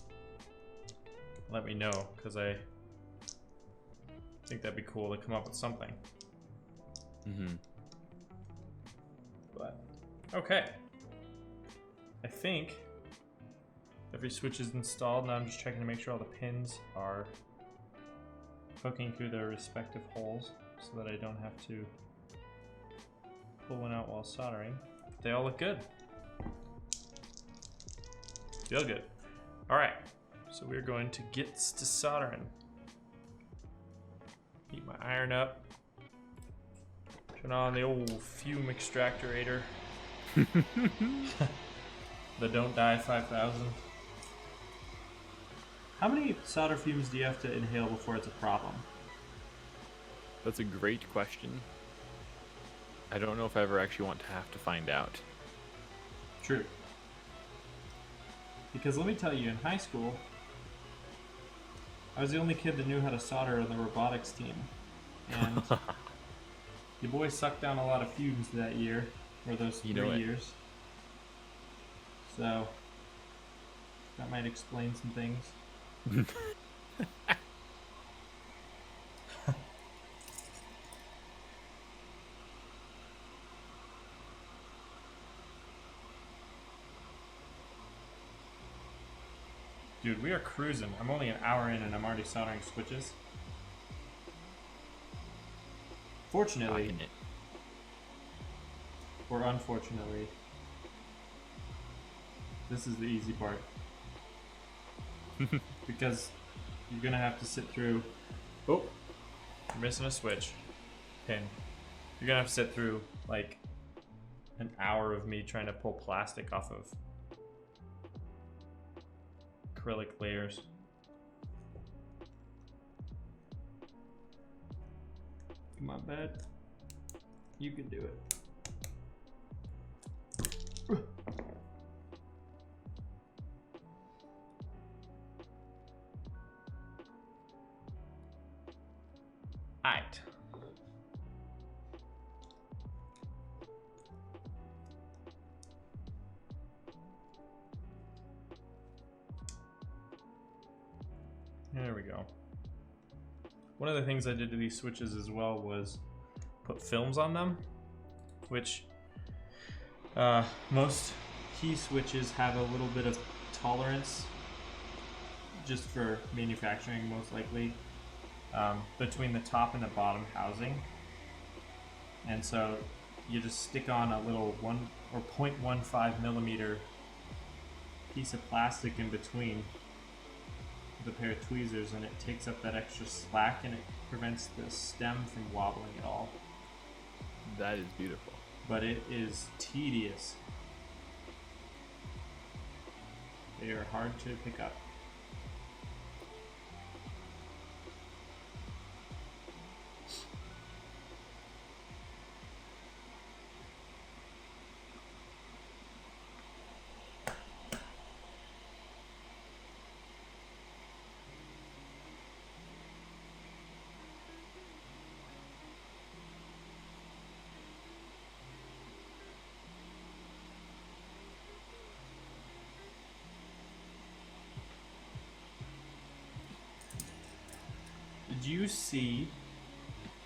let me know, because I think that'd be cool to come up with something. But, okay. I think every switch is installed. Now I'm just checking to make sure all the pins are hooking through their respective holes so that I don't have to pull one out while soldering. They all look good. Feel good. All right, so we're going to get to soldering. Heat my iron up. Turn on the old fume extractorator. The Don't Die 5000. How many solder fumes do you have to inhale before it's a problem? That's a great question. I don't know if I ever actually want to have to find out. True. Because let me tell you, in high school, I was the only kid that knew how to solder on the robotics team. And your boy sucked down a lot of fumes that year, or those 3 years. So, that might explain some things. Dude, we are cruising. I'm only an hour in and I'm already soldering switches. Fortunately, or unfortunately, this is the easy part. Because you're gonna have to sit through. Oh, you're missing a switch. Pin. You're gonna have to sit through like an hour of me trying to pull plastic off of acrylic layers. Come on, bud. You can do it. Alright. There we go. One of the things I did to these switches as well was put films on them, which most key switches have a little bit of tolerance, just for manufacturing most likely, between the top and the bottom housing. And so you just stick on a little 1 or 0.15 millimeter piece of plastic in between with a pair of tweezers, and it takes up that extra slack and it prevents the stem from wobbling at all. That is beautiful. But it is tedious. They are hard to pick up. Did you see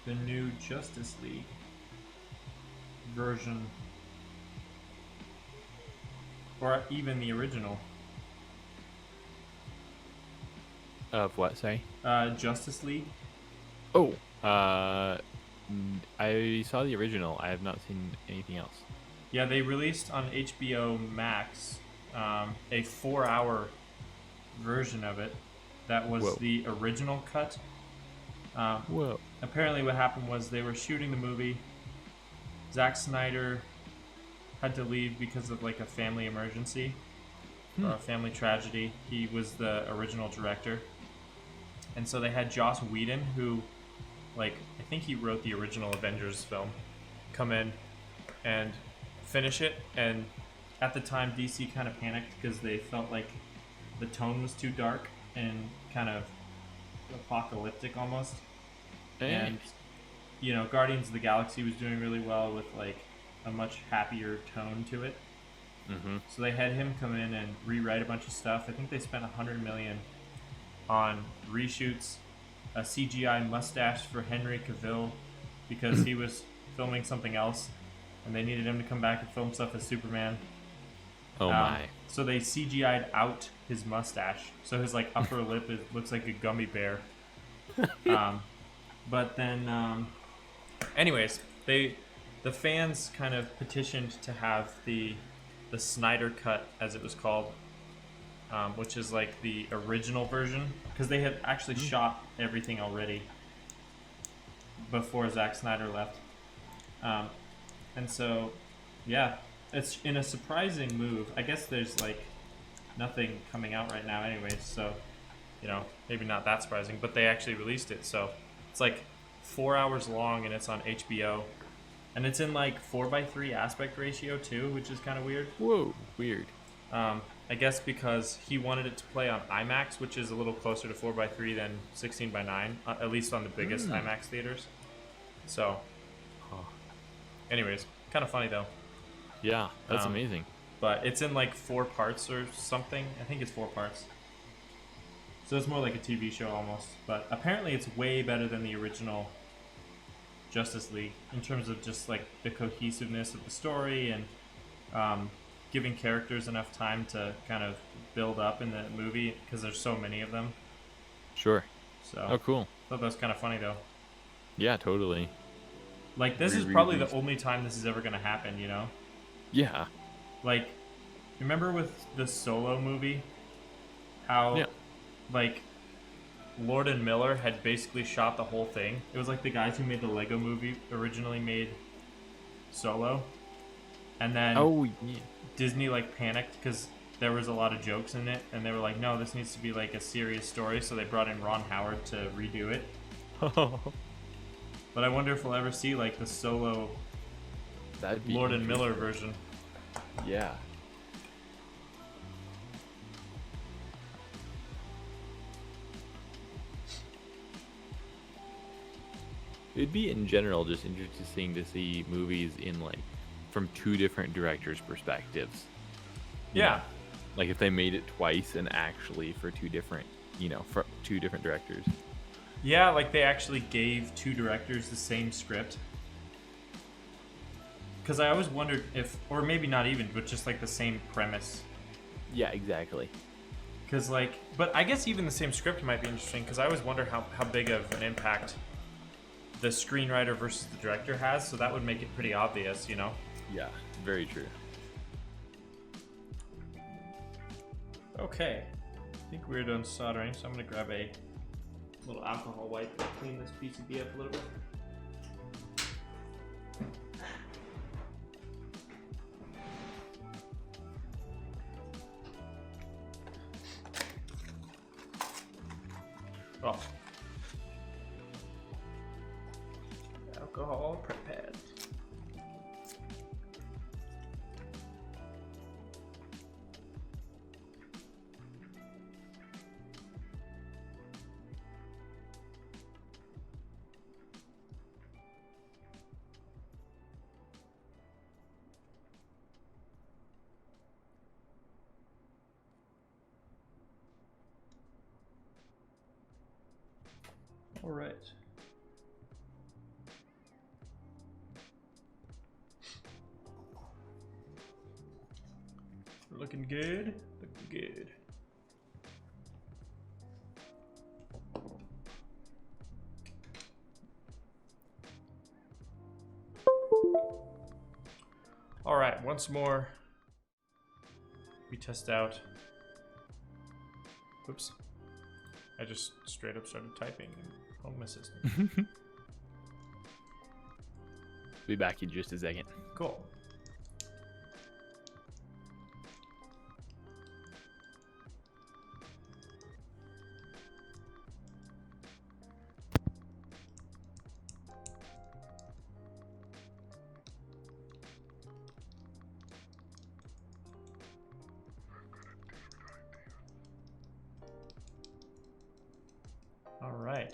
the new Justice League version, or even the original? Of what, say? Justice League. Oh, I saw the original. I have not seen anything else. Yeah, they released on HBO Max a 4-hour version of it. That was the original cut. Whoa. Apparently what happened was they were shooting the movie. Zack Snyder had to leave because of like a family emergency or a family tragedy. He was the original director. And so they had Joss Whedon, who, like, I think he wrote the original Avengers film, come in and finish it. And at the time, DC kind of panicked because they felt like the tone was too dark and kind of apocalyptic almost. And you know, Guardians of the Galaxy was doing really well with like a much happier tone to it. So they had him come in and rewrite a bunch of stuff. I think they spent $100 million on reshoots, a CGI mustache for Henry Cavill because he was filming something else and they needed him to come back and film stuff as Superman. Oh my. So they CGI'd out his mustache, so his like upper lip looks like a gummy bear. But then, anyways, they the fans kind of petitioned to have the Snyder Cut, as it was called, which is like the original version, because they had actually shot everything already before Zack Snyder left. And so, yeah, it's in a surprising move. I guess there's like nothing coming out right now anyways, so, you know, maybe not that surprising, but they actually released it. So it's like 4 hours long and it's on HBO. And it's in like 4:3 aspect ratio too, which is kind of weird. Whoa, weird. I guess because he wanted it to play on IMAX, which is a little closer to 4:3 than 16:9, at least on the biggest IMAX theaters. So, anyways, kind of funny though. Yeah, that's amazing. But it's in like 4 parts or something. I think it's 4 parts. So it's more like a TV show almost. But apparently it's way better than the original Justice League in terms of just like the cohesiveness of the story and giving characters enough time to kind of build up in the movie because there's so many of them. Sure. So Oh, cool. I thought that was kind of funny though. Yeah, totally. Like this is probably the only time this is ever going to happen, you know? Yeah. Like, remember with the Solo movie how like Lord and Miller had basically shot the whole thing. It was like the guys who made the Lego movie originally made Solo. And then Disney like panicked because there was a lot of jokes in it, and they were like, no, this needs to be like a serious story, so they brought in Ron Howard to redo it. But I wonder if we'll ever see like the Solo That'd be Lord and Miller version. Yeah. It'd be in general just interesting to see movies in like from 2 different directors' perspectives. Yeah. Like if they made it twice and actually for 2 different, for 2 different directors. Yeah, like they actually gave 2 directors the same script. Because I always wondered if, or maybe not even, but just like the same premise. Yeah, exactly. Because like, but I guess even the same script might be interesting because I always wonder how big of an impact the screenwriter versus the director has, so that would make it pretty obvious, you know? Yeah, very true. Okay, I think we're done soldering, so I'm gonna grab a little alcohol wipe and clean this PCB up a little bit. Oh. Alcohol prep pad. All right. Looking good. Looking good. All right, once more, we test out. Oops. I just straight up started typing in Home Assistant. Be back in just a second. Cool. All right.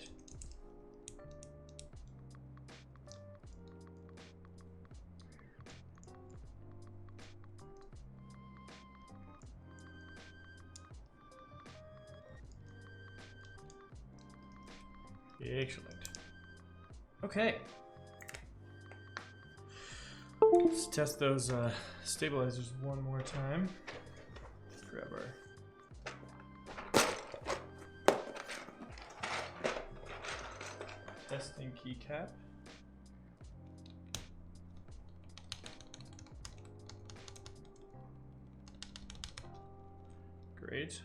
Excellent. Okay. Let's test those stabilizers one more time. Let's grab our testing keycap. Great.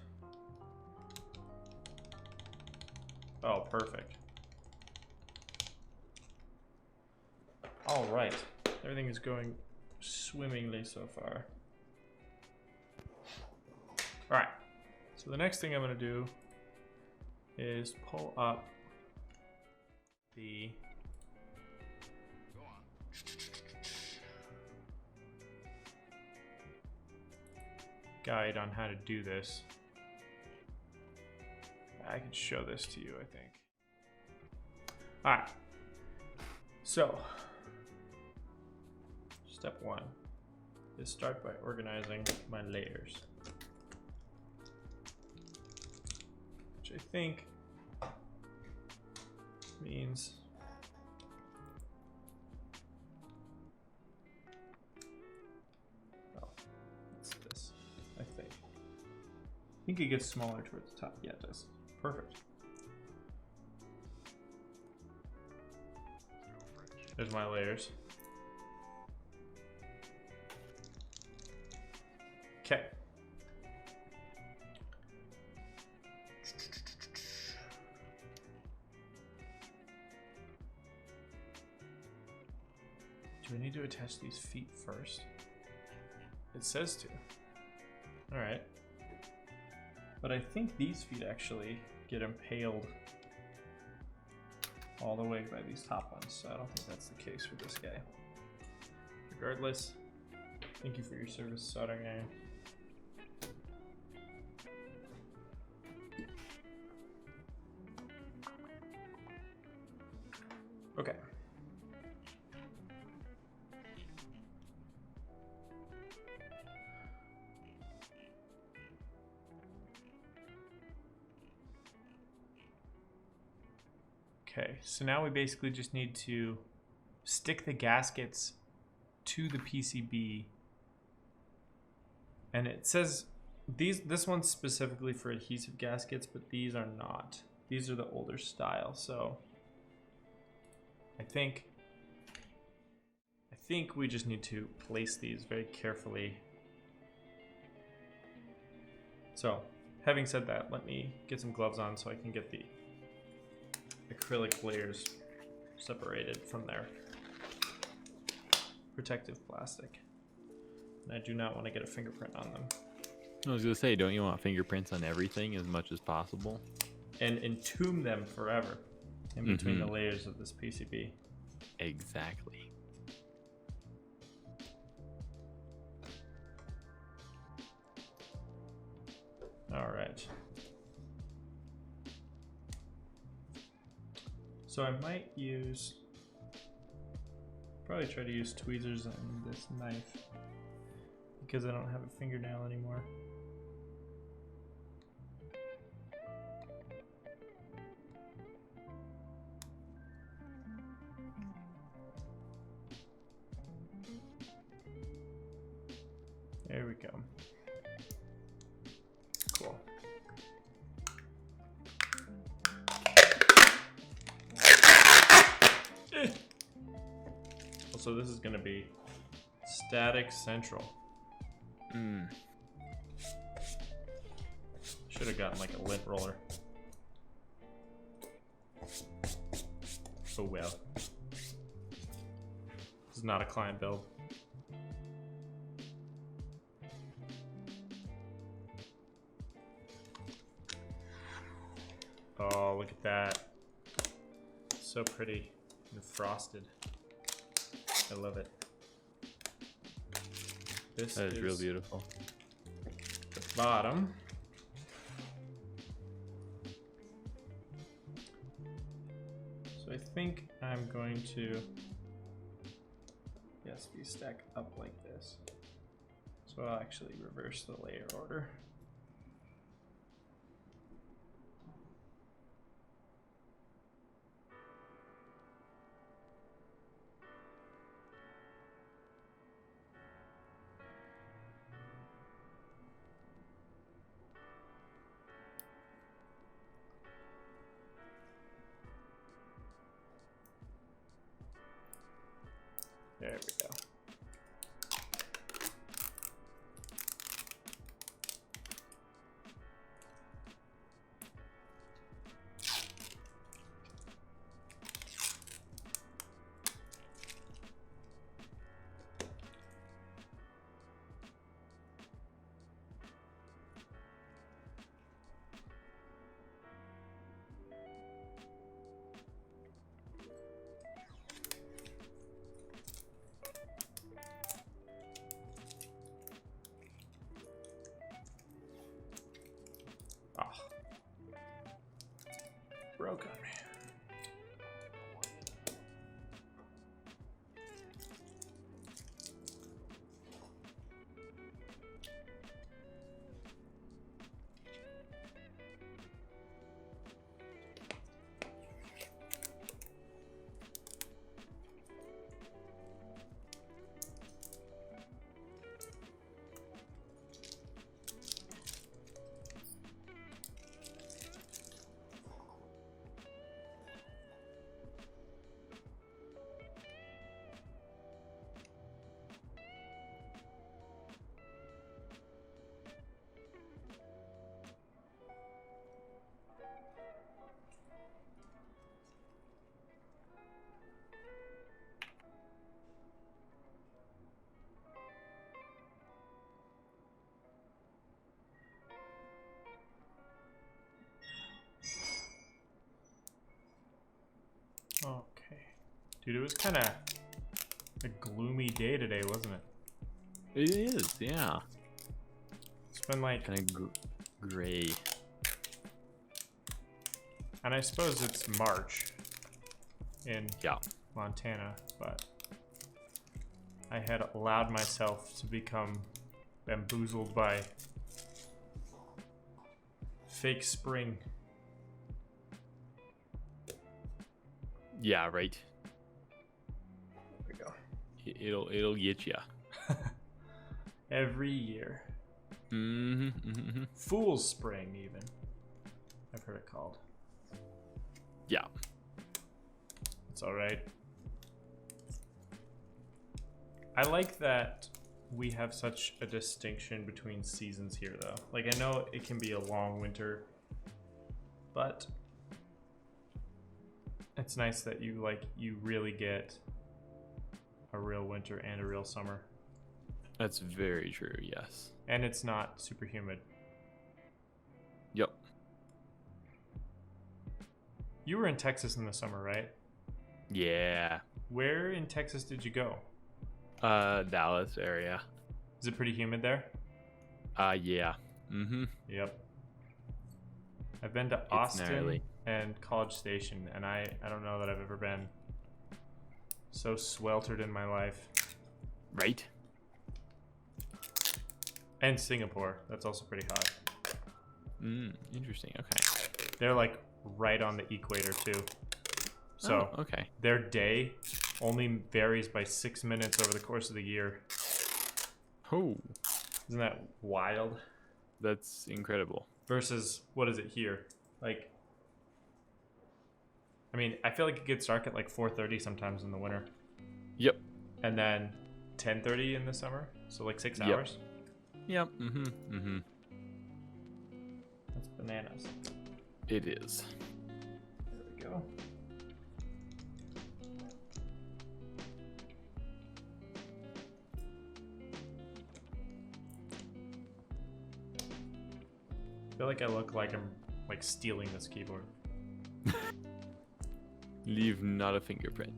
Oh, perfect. All right. Everything is going swimmingly so far. All right. So the next thing I'm going to do is pull up the guide on how to do this. I can show this to you, I think. All right. So, step one is start by organizing my layers, which I think means it's this, I think. I think it gets smaller towards the top. Yeah, it does. Perfect. There's my layers. Okay. Do I need to attach these feet first? It says to. Alright. But I think these feet actually get impaled all the way by these top ones, so I don't think that's the case for this guy. Regardless, thank you for your service, soldering iron. Okay. Okay, so now we basically just need to stick the gaskets to the PCB. And it says this one's specifically for adhesive gaskets, but these are not. These are the older style, so I think we just need to place these very carefully. So, having said that, let me get some gloves on so I can get the acrylic layers separated from their protective plastic. And I do not want to get a fingerprint on them. I was gonna say, don't you want fingerprints on everything as much as possible? And entomb them forever in between the layers of this PCB. Exactly. All right. So I might probably try to use tweezers on this knife because I don't have a fingernail anymore. There we go. Cool. So this is going to be static central. Should have gotten like a lint roller. Oh well. This is not a client build. Oh, look at that. So pretty and frosted. I love it. This That is real beautiful. The bottom. So I think I'm going to, yes, these stack up like this. So I'll actually reverse the layer order. There we go. Dude, it was kind of a gloomy day today, wasn't it? It is, yeah. It's been like, Kind of gray. and I suppose it's March in Yeah. Montana, but I had allowed myself to become bamboozled by fake spring. Yeah, right. There we go. It'll get ya. Every year. Mm-hmm. Fool's Spring, even. I've heard it called. Yeah. It's alright. I like that we have such a distinction between seasons here, though. Like, I know it can be a long winter, but it's nice that you really get a real winter and a real summer. That's very true, yes. And it's not super humid. Yep. You were in Texas in the summer, right? Yeah. Where in Texas did you go? Dallas area. Is it pretty humid there? Yeah. Mm-hmm. Yep. I've been to Austin gnarly. and College Station, and I don't know that I've ever been so sweltered in my life. Right? And Singapore, that's also pretty hot. Interesting. Okay. They're like right on the equator too. So okay. their day only varies by 6 minutes over the course of the year. Oh, Isn't that wild? that's incredible. Versus, what is it here? Like, I mean, I feel like it gets dark at like 4:30 sometimes in the winter. Yep. And then 10:30 in the summer. So like 6 Yep. hours. Yep. Mm-hmm. Mm-hmm. That's bananas. It is. There we go. I feel like I look like I'm like stealing this keyboard. Leave not a fingerprint.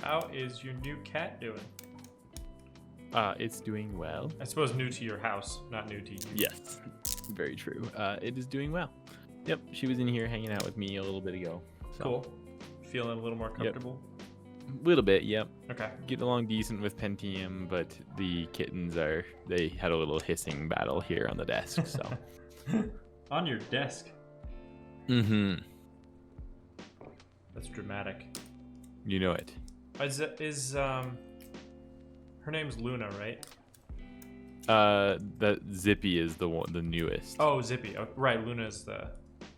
How is your new cat doing? It's doing well. I suppose new to your house, not new to you. Yes. Very true. It is doing well. Yep. She was in here hanging out with me a little bit ago. So. Cool. Feeling a little more comfortable? Little bit, yep. Okay. Get along decent with Pentium, but the kittens they had a little hissing battle here on the desk, so. On your desk. Mm-hmm. That's dramatic. You know it. Her name's Luna, right? The Zippy is the newest. Oh, Zippy. Oh, right, Luna's the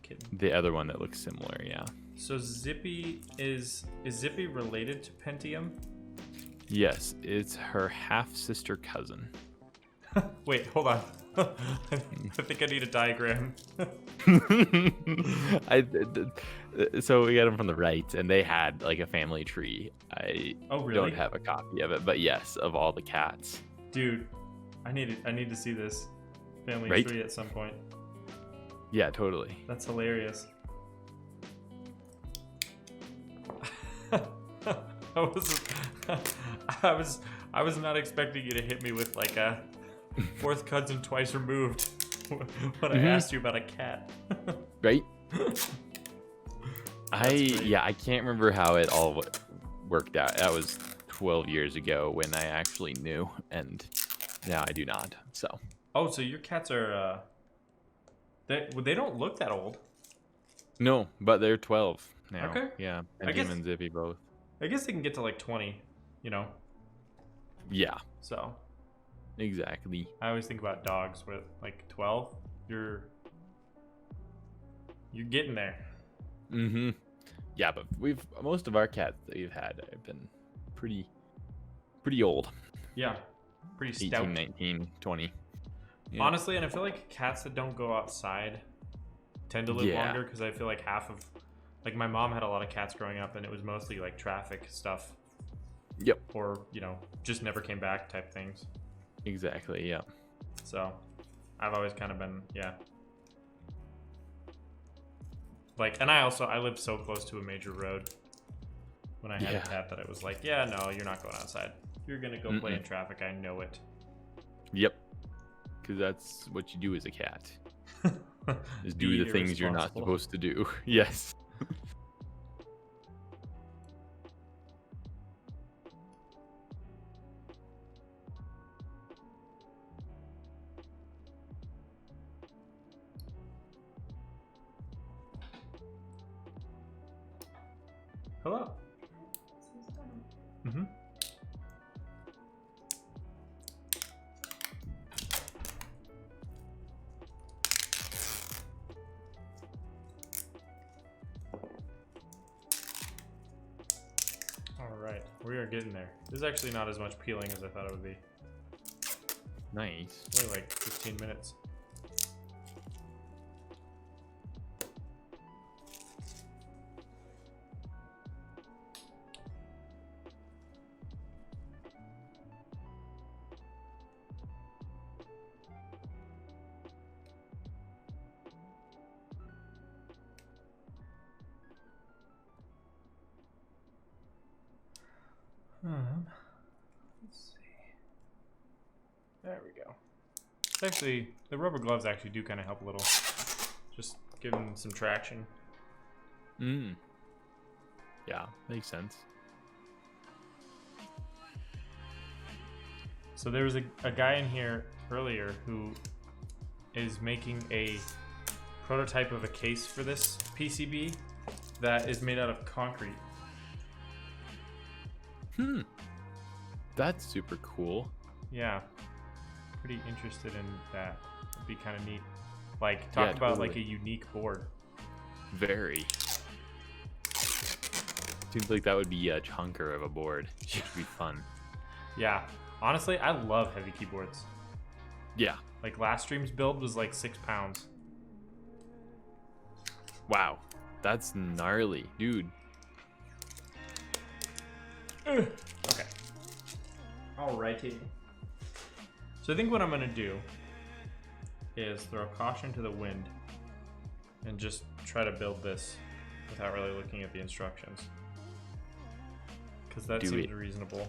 kitten. The other one that looks similar, yeah. So Zippy is Zippy related to Pentium? Yes, it's her half-sister cousin. Wait, hold on. I think I need a diagram. So we got them from the right, and they had like a family tree. I Oh, really? don't have a copy of it, but yes, of all the cats. Dude, I need to see this family Right? tree at some point. Yeah, totally. That's hilarious. I was not expecting you to hit me with like a fourth cousin twice removed when I asked you about a cat. Right? great. I can't remember how it all worked out. That was 12 years ago when I actually knew, and now I do not. So. Oh, so your cats are they don't look that old. No, but they're 12 now. Okay. Yeah, I and guess- him and Zippy both. I guess they can get to like 20, you know. Yeah, So exactly. I always think about dogs with like 12. You're getting there. Mm-hmm. Yeah, but most of our cats that we've had have been pretty old. Yeah, pretty 18, stout. 19, 20. Yeah. Honestly, and I feel like cats that don't go outside tend to live Yeah. longer because I feel like half of, like my mom had a lot of cats growing up, and it was mostly like traffic stuff. Yep. Or just never came back type things. Exactly. Yeah. So, I've always kind of been like, and I lived so close to a major road when I had a cat that it was like, yeah, no, you're not going outside. You're gonna go play in traffic. I know it. Yep. Because that's what you do as a cat. Is do Be the things you're not irresponsible. supposed to do. Yes. Hello. Mm-hmm. All right, we are getting there. This is actually not as much peeling as I thought it would be. Nice. Only like 15 minutes. Let's see. There we go. It's actually, the rubber gloves actually do kind of help a little. Just give them some traction. Yeah, makes sense. So there was a guy in here earlier who is making a prototype of a case for this PCB that is made out of concrete. That's super cool. Yeah. Pretty interested in that. It'd be kind of neat. Like, talk Yeah, about like a totally. unique board. Very. Seems like that would be a chunker of a board. Which would be fun. Yeah. Honestly, I love heavy keyboards. Yeah. Like last stream's build was like 6 pounds. Wow. That's gnarly, dude. Okay. Alrighty. So I think what I'm gonna do is throw caution to the wind and just try to build this without really looking at the instructions. Because that Do seems it. reasonable.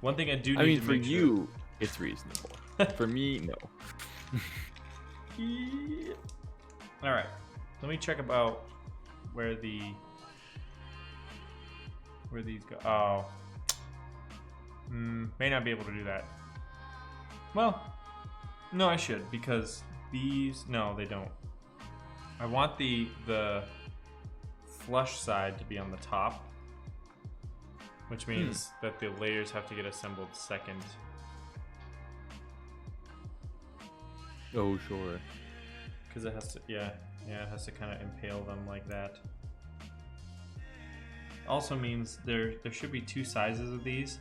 One thing I do need I mean, to for make sure. you, it's reasonable. For me, no. Yeah. All right, let me check about where these go. Oh, may not be able to do that. Well, no, I should, because these, no, they don't. I want the flush side to be on the top, which means that the layers have to get assembled second. Oh, sure. Because it has to, yeah, it has to kind of impale them like that. Also means there should be 2 sizes of these,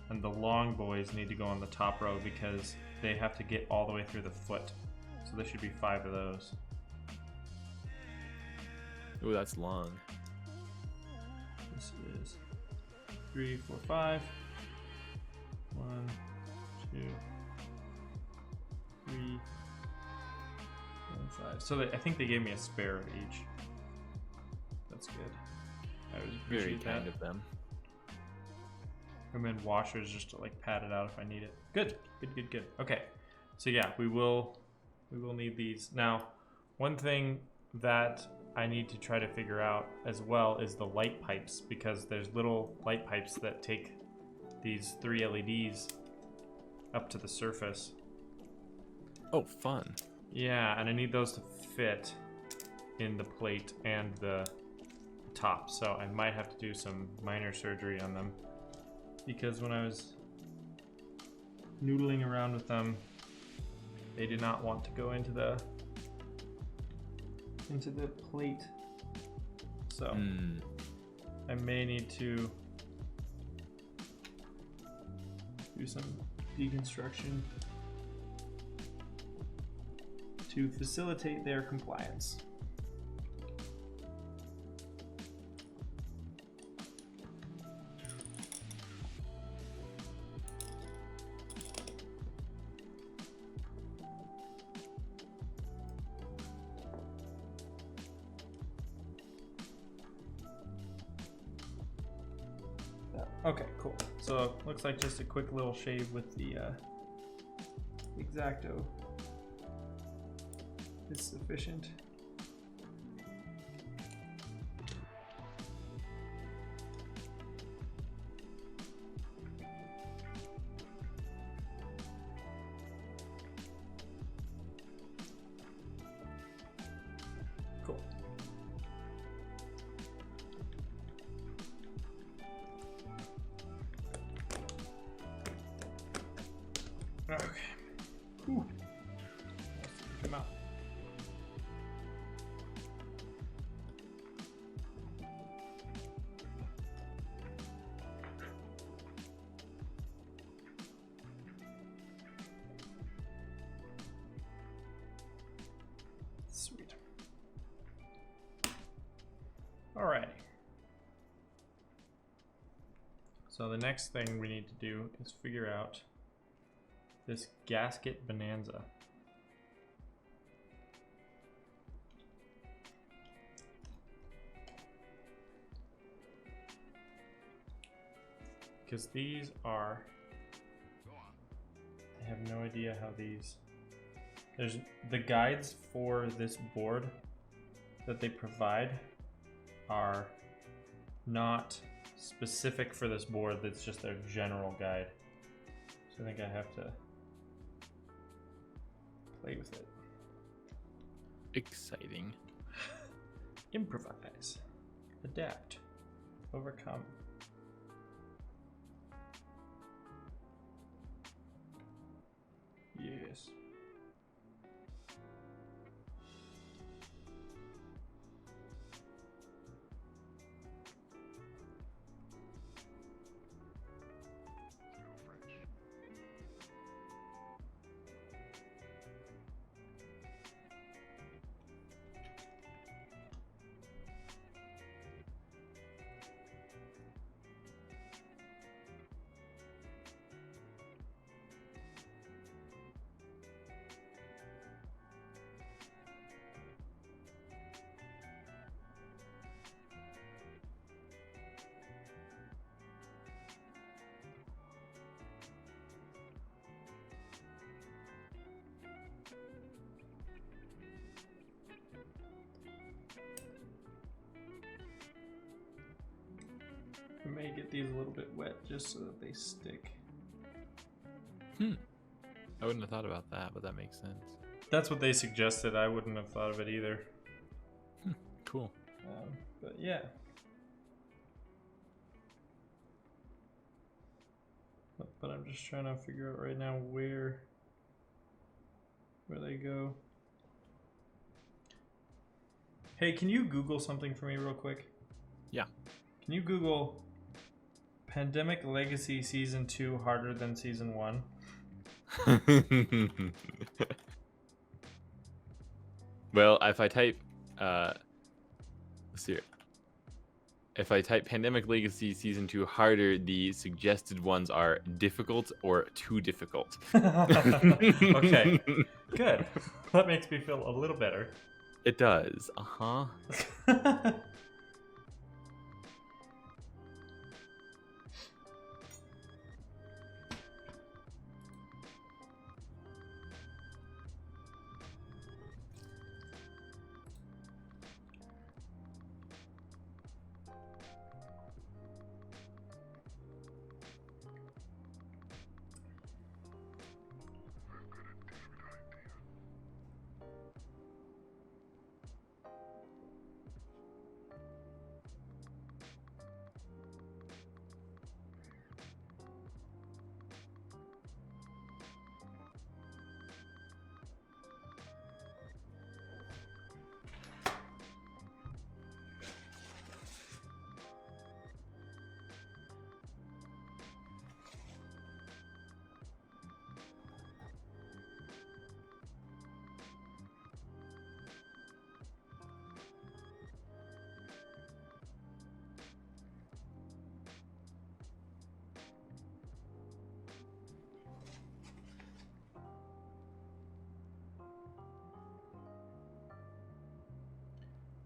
and the long boys need to go on the top row because they have to get all the way through the foot. So there should be 5 of those. Oh, that's long. This is 3, 4, 5. 1, 2, 3, 4, 5. So I think they gave me a spare of each. That's good. I always Very appreciate that. kind of them. And then washers just to like pat it out if I need it. Good. Okay. So yeah, we will need these. Now, one thing that I need to try to figure out as well is the light pipes, because there's little light pipes that take these 3 LEDs up to the surface. Oh, fun. Yeah, and I need those to fit in the plate and the top, so I might have to do some minor surgery on them, because when I was noodling around with them, they did not want to go into the plate. So I may need to do some deconstruction to facilitate their compliance. Okay, cool. So looks like just a quick little shave with the X-Acto is sufficient. Cool. Okay. Whew. Come out. Sweet. Alrighty. So the next thing we need to do is figure out this gasket bonanza. Because these are, I have no idea how these, there's the guides for this board that they provide are not specific for this board. That's just their general guide. So I think I have to play with it. Exciting. Improvise, adapt, overcome. Yes. I may get these a little bit wet just so that they stick. I wouldn't have thought about that, but that makes sense. That's what they suggested. I wouldn't have thought of it either. Cool. But yeah. But I'm just trying to figure out right now where they go. Hey, can you Google something for me real quick? Yeah. Can you Google Pandemic Legacy Season 2 harder than Season 1? Well, if I type, let's see here. If I type Pandemic Legacy Season 2 harder, the suggested ones are difficult or too difficult. Okay, good. That makes me feel a little better. It does. Uh-huh.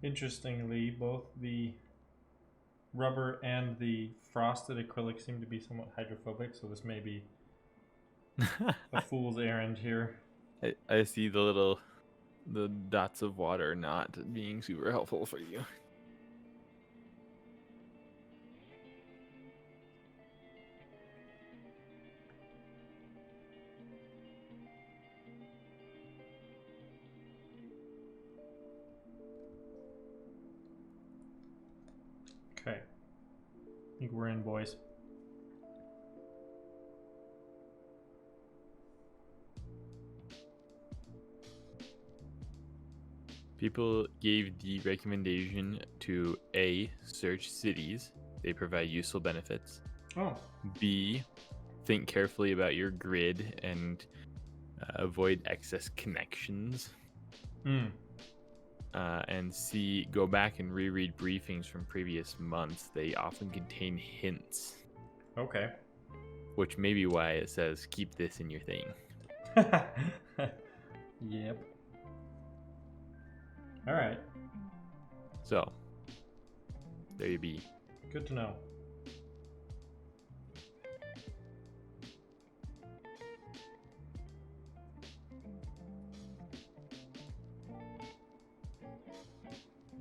Interestingly, both the rubber and the frosted acrylic seem to be somewhat hydrophobic, so this may be a fool's errand here. I see the dots of water not being super helpful for you. Okay. I think we're in, boys. People gave the recommendation to A, search cities. They provide useful benefits. Oh. B, think carefully about your grid and avoid excess connections. And C, go back and reread briefings from previous months. They often contain hints. Okay. Which may be why it says keep this in your thing. Yep. All right. So, there you be. Good to know.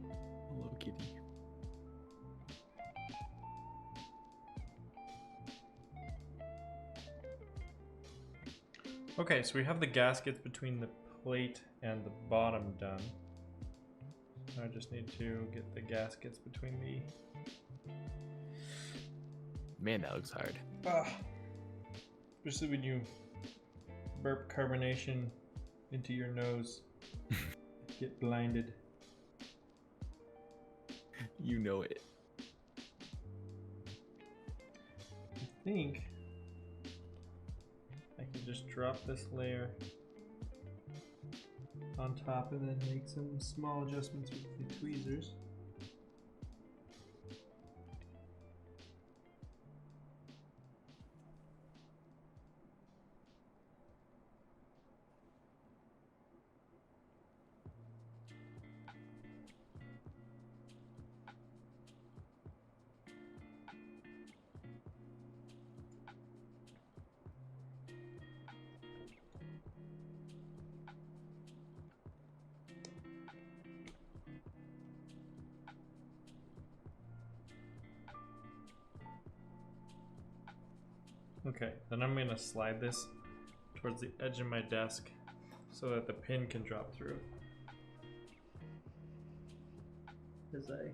Hello, kitty. Okay, so we have the gaskets between the plate and the bottom done. I just need to get the gaskets between the... Man, that looks hard. Especially when you burp carbonation into your nose. Get blinded. You know it. I think I can just drop this layer on top and then make some small adjustments with the tweezers. Okay, then I'm going to slide this towards the edge of my desk so that the pin can drop through. As I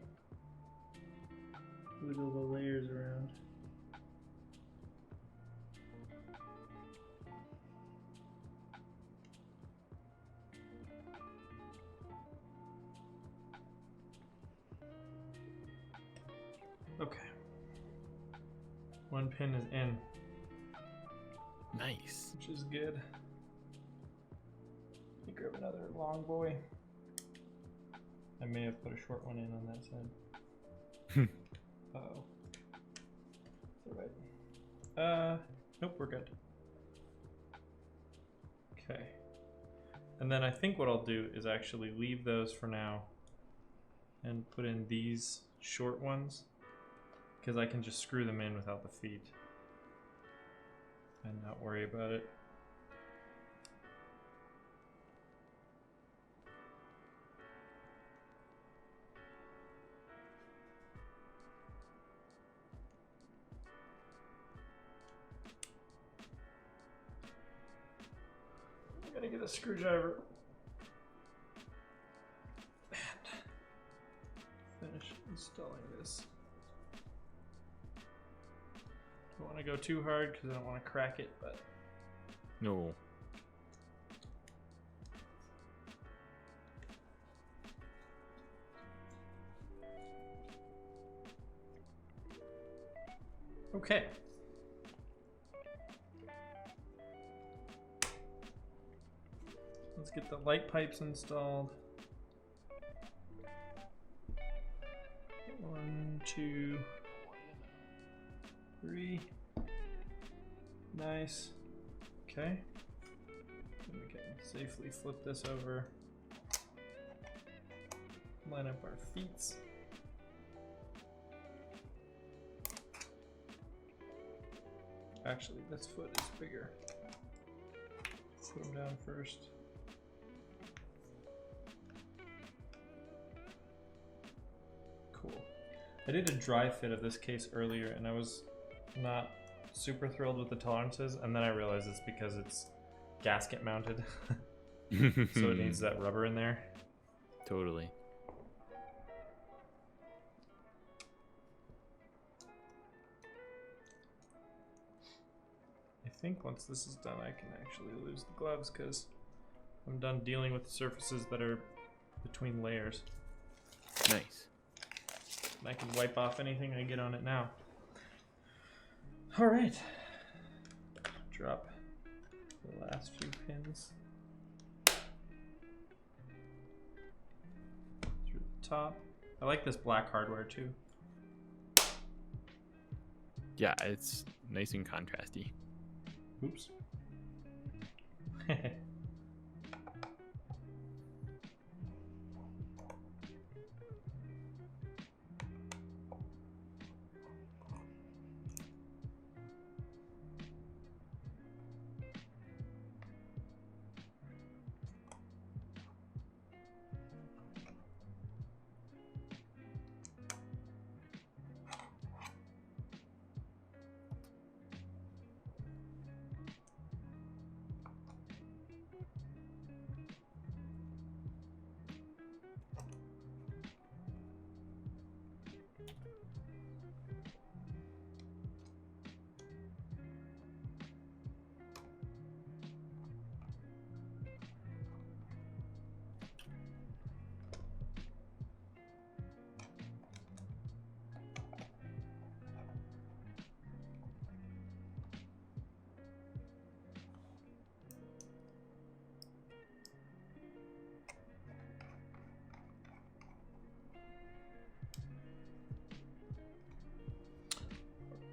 wiggle the layers around. Okay. One pin is in. Nice. Which is good. Let me grab another long boy. I may have put a short one in on that side. Uh-oh. Is that right? Nope, we're good. Okay. And then I think what I'll do is actually leave those for now and put in these short ones because I can just screw them in without the feet and not worry about it. I'm gonna get a screwdriver and finish installing this. Don't want to go too hard because I don't want to crack it, but No. okay. Let's get the light pipes installed. 1, 2, 3. Nice. Okay. Then we can safely flip this over. Line up our feet. Actually, this foot is bigger. Put them down first. Cool. I did a dry fit of this case earlier and I was not super thrilled with the tolerances, and then I realized it's because it's gasket mounted. So it needs that rubber in there. Totally. I think once this is done I can actually lose the gloves because I'm done dealing with the surfaces that are between layers. Nice. And I can wipe off anything I get on it now. Alright. Drop the last few pins through the top. I like this black hardware too. Yeah, it's nice and contrasty. Oops.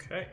Okay.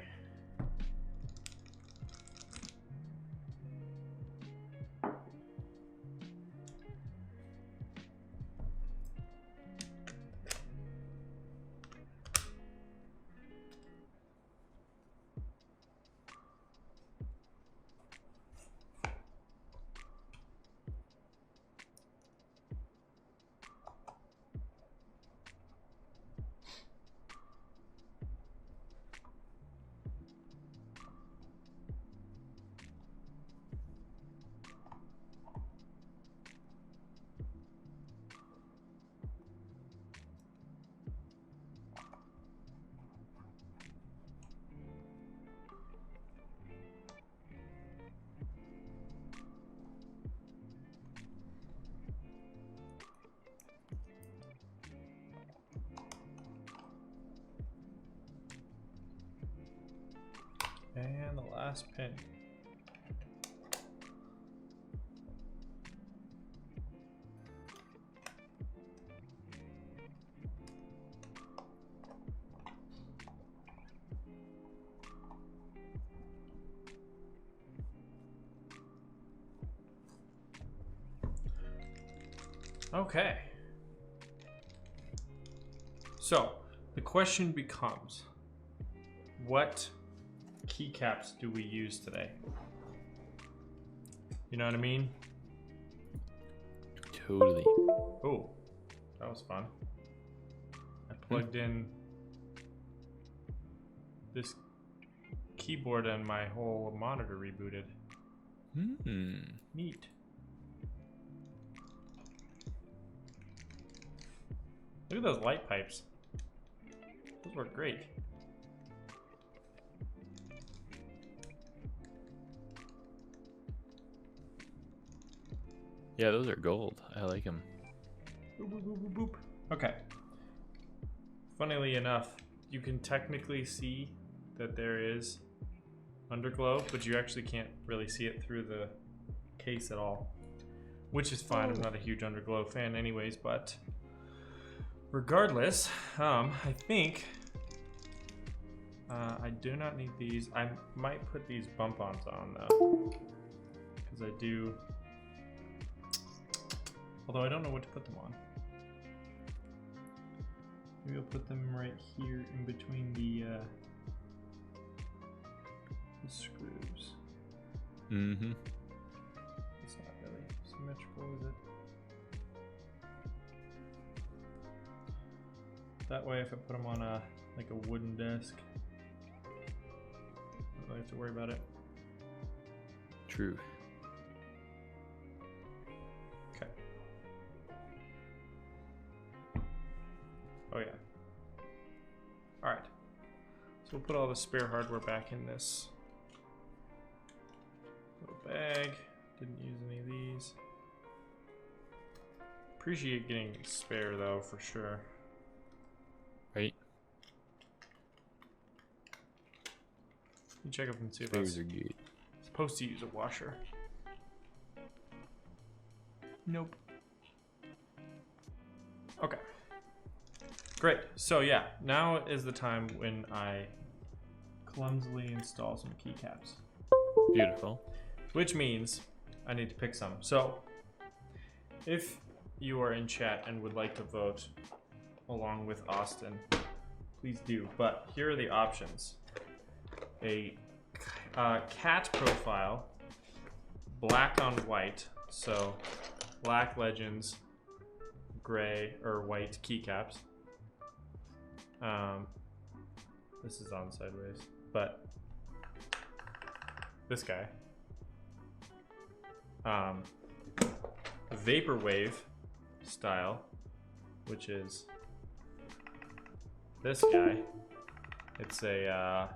And the last pin. Okay. So, the question becomes, what keycaps do we use today? You know what I mean? Totally. Oh, that was fun. I plugged in this keyboard and my whole monitor rebooted. Neat. Look at those light pipes. Those work great. Yeah, those are gold. I like them. Boop, boop, boop, boop, boop. Okay. Funnily enough, you can technically see that there is underglow, but you actually can't really see it through the case at all, which is fine. I'm not a huge underglow fan anyways, but regardless, I think I do not need these. I might put these bump-ons on though, because I do, although I don't know what to put them on. Maybe I'll put them right here in between the screws. Mm-hmm. It's not really symmetrical, is it? That way, if I put them on a like a wooden desk, I don't really have to worry about it. True. Okay. Oh yeah. All right. So we'll put all the spare hardware back in this little bag. Didn't use any of these. Appreciate getting spare though, for sure. Right? You check up and see if Spares that's are good. supposed to use a washer. Nope. Okay. Great. So yeah, now is the time when I clumsily install some keycaps. Beautiful. Which means I need to pick some. So if you are in chat and would like to vote along with Austin, please do. But here are the options. A cat profile, black on white, so black legends, gray or white keycaps. This is on sideways, but this guy. Vaporwave style, which is this guy. It's a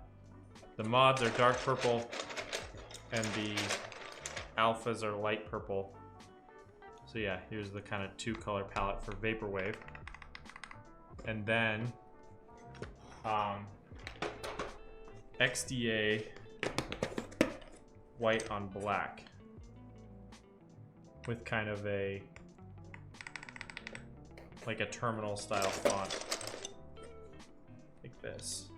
the mods are dark purple and the alphas are light purple. So yeah, here's the kind of 2-color palette for Vaporwave. And then XDA white on black with kind of a like a terminal style font like this.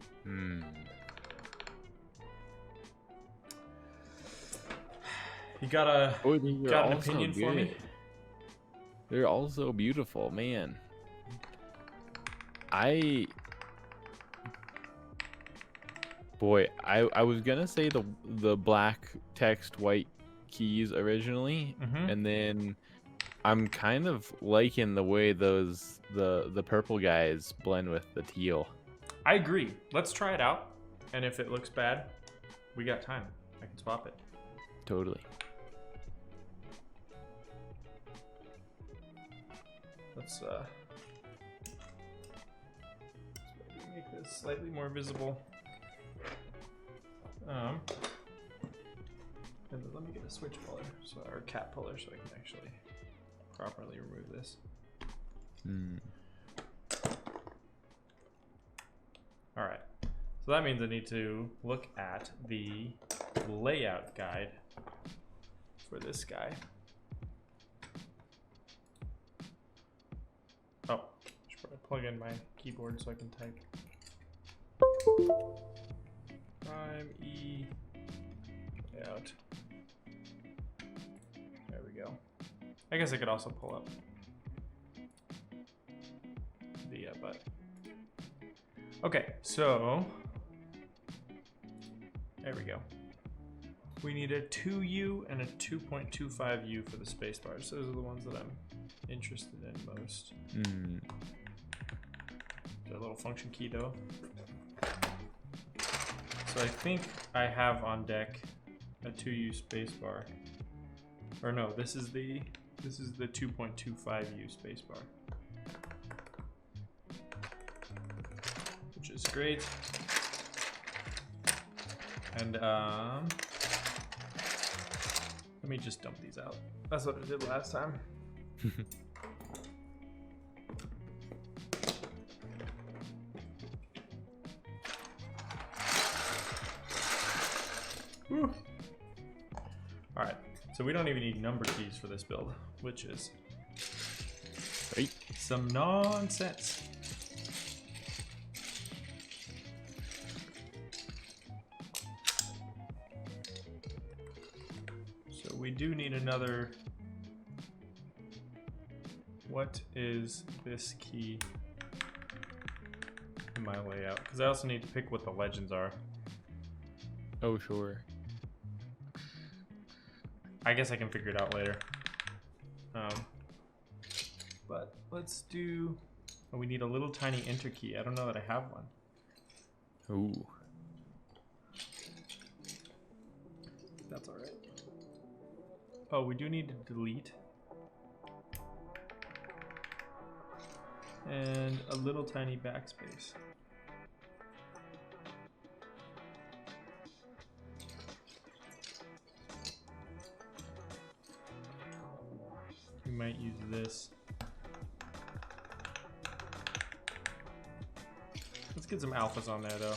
You got an opinion for me? They're also beautiful, man. Boy, I was gonna say the black text white keys originally, and then I'm kind of liking the way the purple guys blend with the teal. I agree. Let's try it out, and if it looks bad, we got time. I can swap it. Totally. Let's make this slightly more visible. And then let me get a switch puller, or cat puller, so I can actually properly remove this. All right. So that means I need to look at the layout guide for this guy. Oh, should probably plug in my keyboard so I can type. Prime E layout. There we go. I guess I could also pull up the but. Okay, so there we go. We need a 2U and a 2.25U for the spacebars. Those are the ones that I'm interested in most. The little function key though. So I think I have on deck a 2U spacebar. Or no, this is the 2.25U spacebar. Which is great. And let me just dump these out. That's what I did last time. Alright, so we don't even need number keys for this build, which is some nonsense. So we do need another. What is this key in my layout because I also need to pick what the legends are. Oh, sure. I guess I can figure it out later. But let's do. Oh, we need a little tiny enter key. I don't know that I have one. Ooh. That's all right. Oh, we do need to delete. And a little tiny backspace. We might use this. Let's get some alphas on there though.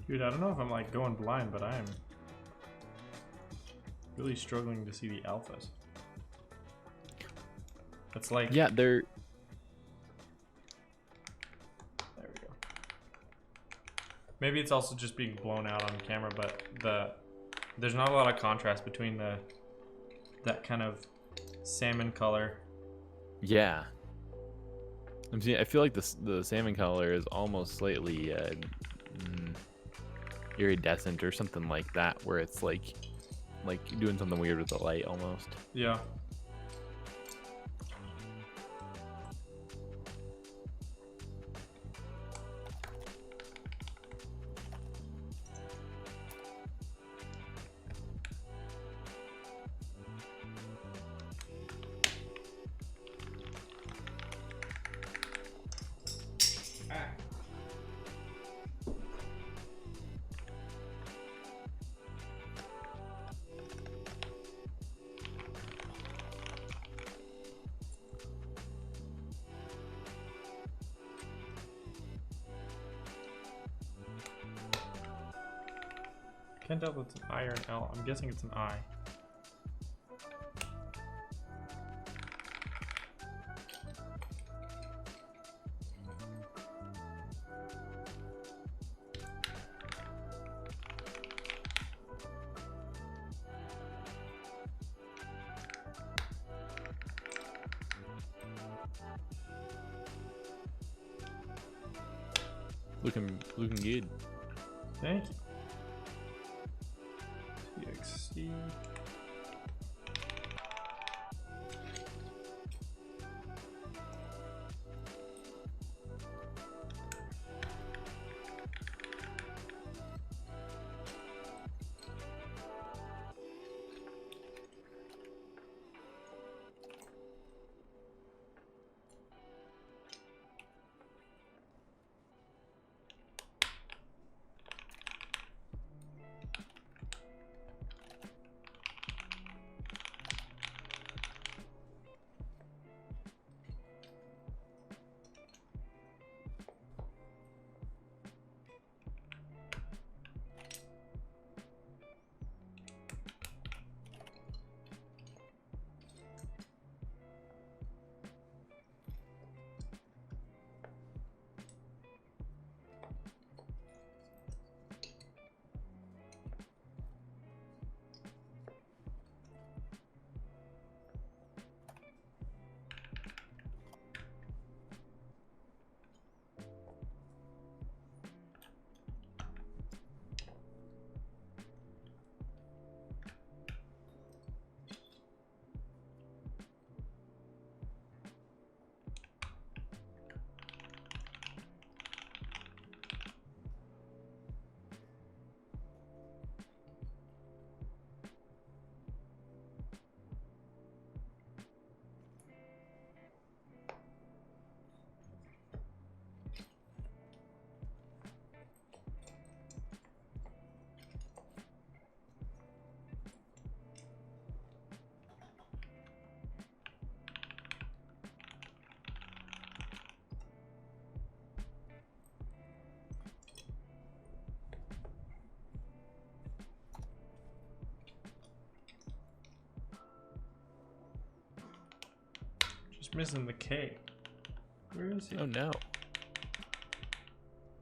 Dude, I don't know if I'm like going blind, but I am really struggling to see the alphas. It's like, Yeah, they're. there we go. Maybe it's also just being blown out on camera, but there's not a lot of contrast between that kind of salmon color. Yeah. I feel like the salmon color is almost slightly iridescent or something like that, where it's like doing something weird with the light almost. Yeah. Can't tell if it's an I or an L. I'm guessing it's an I. Looking good. Thank you. TXC. Just missing the K. Where is he? Oh no. I'm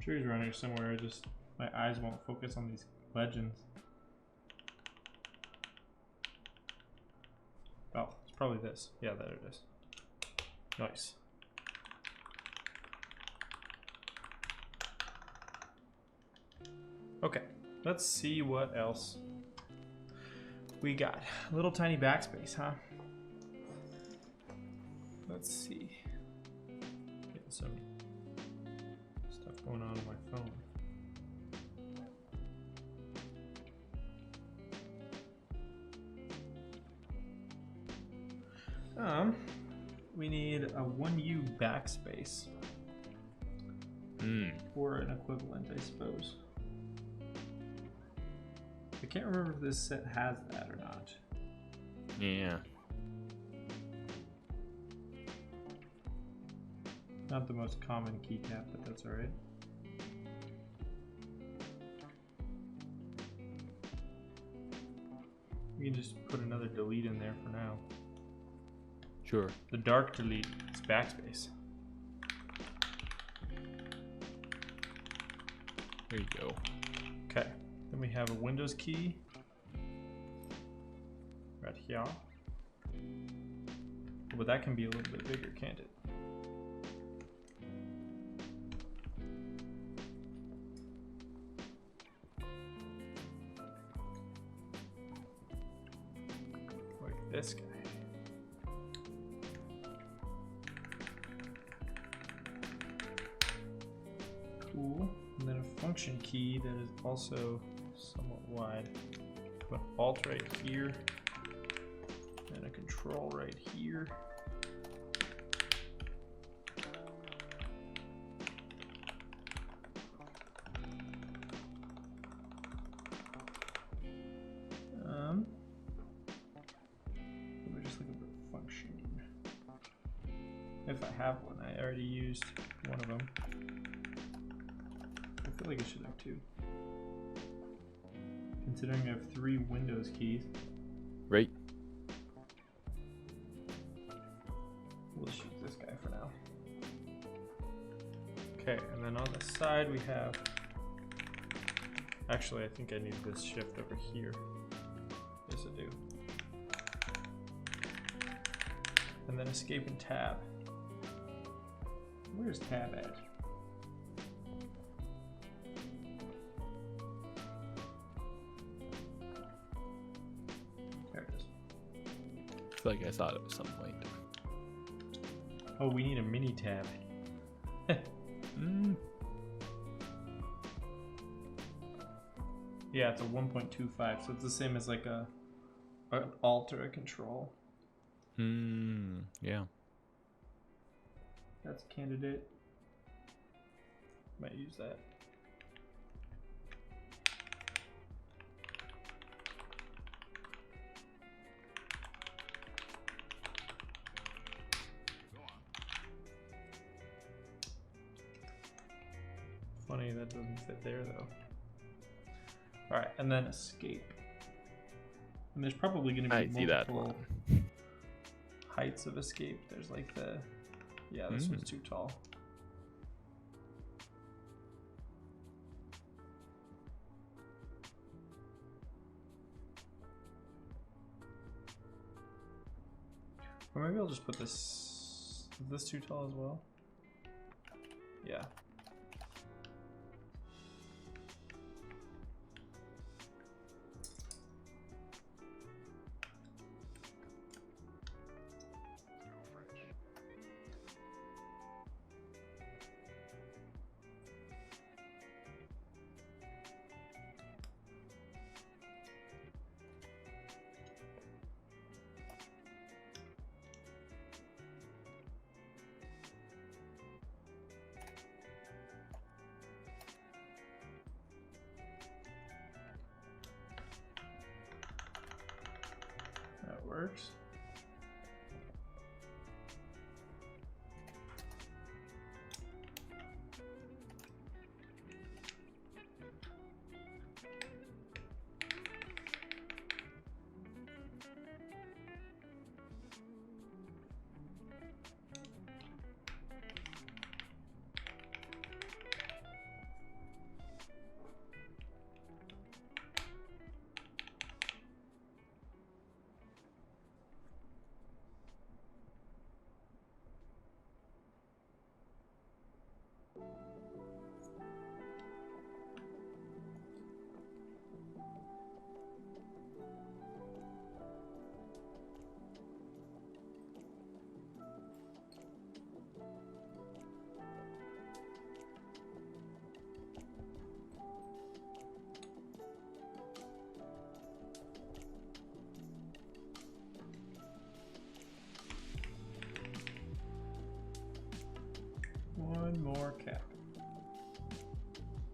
sure he's around here somewhere. Just my eyes won't focus on these legends. Oh, it's probably this. Yeah, there it is. Nice. Okay, let's see what else we got. A little tiny backspace, huh? Let's see. Getting some stuff going on my phone. We need a 1U backspace. Or an equivalent, I suppose. I can't remember if this set has that or not. Yeah. Not the most common keycap, but that's alright. We can just put another delete in there for now. Sure. The dark delete is backspace. There you go. Okay. Then we have a Windows key right here. But that can be a little bit bigger, can't it? Like this guy. Cool. And then a function key that is also somewhat wide. Put Alt right here, and a Control right here. Let me just look at the function. If I have one, I already used one of them. I feel like I should have two. Considering I have 3 Windows keys. Right. We'll just use this guy for now. Okay, and then on the side we have... Actually, I think I need this shift over here. Yes, I do. And then escape and tab. Where's tab at? There it is. I feel like I saw it at some point. Oh, we need a mini tab. Yeah, it's a 1.25, so it's the same as like an Alt or a Control. Yeah. That's candidate. Might use that. Funny that doesn't fit there though. Alright, and then escape. And there's probably going to be I see that multiple one. heights of escape. There's like the... Yeah, this one's too tall. Or maybe I'll just put this... Is this too tall as well? Yeah. one more cap.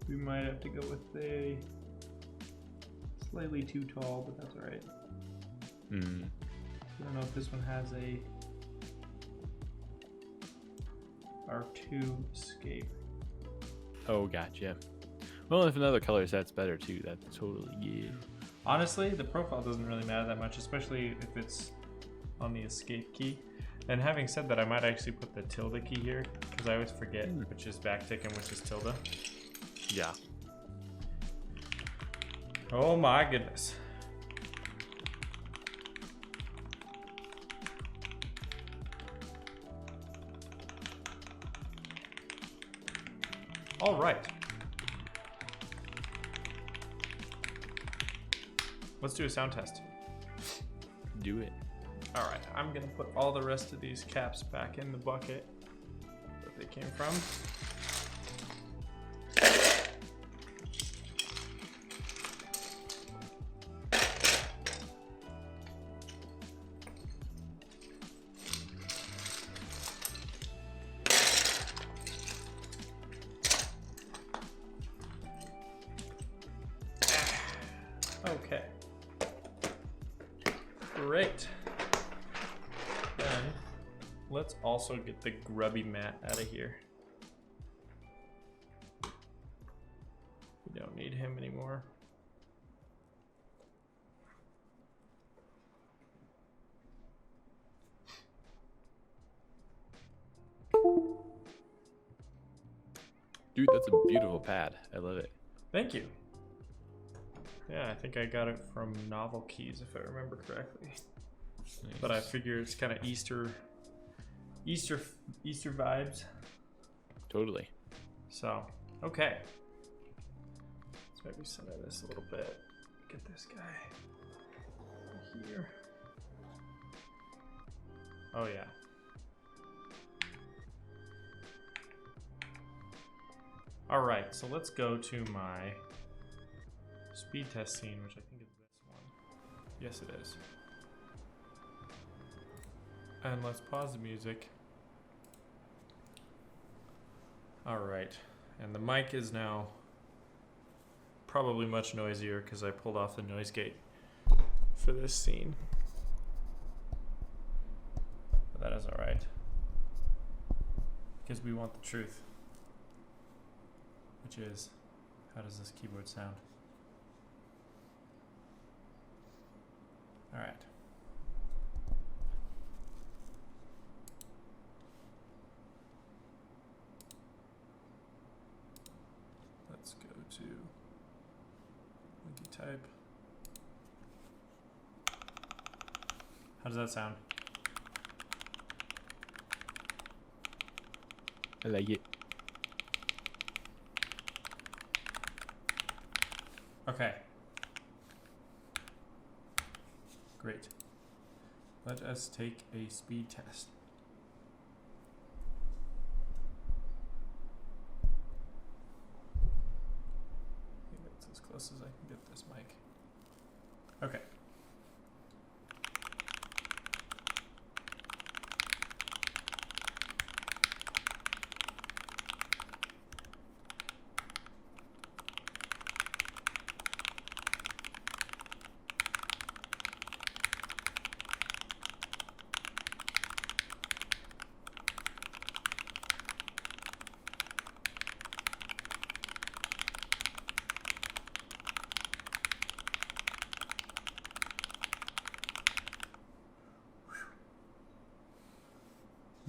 We might have to go with a slightly too tall, but that's alright. I don't know if this one has a R2 escape. Oh, gotcha. Well, if another color set's better too, that's totally good. Honestly, the profile doesn't really matter that much, especially if it's on the escape key. And having said that, I might actually put the tilde key here, because I always forget which is backtick and which is tilde. Yeah. Oh my goodness. All right. Let's do a sound test. Do it. All right, I'm gonna put all the rest of these caps back in the bucket that they came from. Okay. Great. Then let's also get the grubby mat out of here. We don't need him anymore. Dude, that's a beautiful pad. I love it. Thank you. Yeah, I think I got it from Novel Keys if I remember correctly. Nice. But I figure it's kind of Easter vibes. Totally. So, okay. Let's maybe center this a little bit. Get this guy here. Oh yeah. All right, so let's go to my speed test scene, which I think is this one. Yes, it is. And let's pause the music. All right, and the mic is now probably much noisier because I pulled off the noise gate for this scene. But that is all right, because we want the truth, which is, how does this keyboard sound? All right. Let's go to wiki type. How does that sound? I like it. Okay. Great. Let us take a speed test. I think that's as close as I can get this mic. Okay.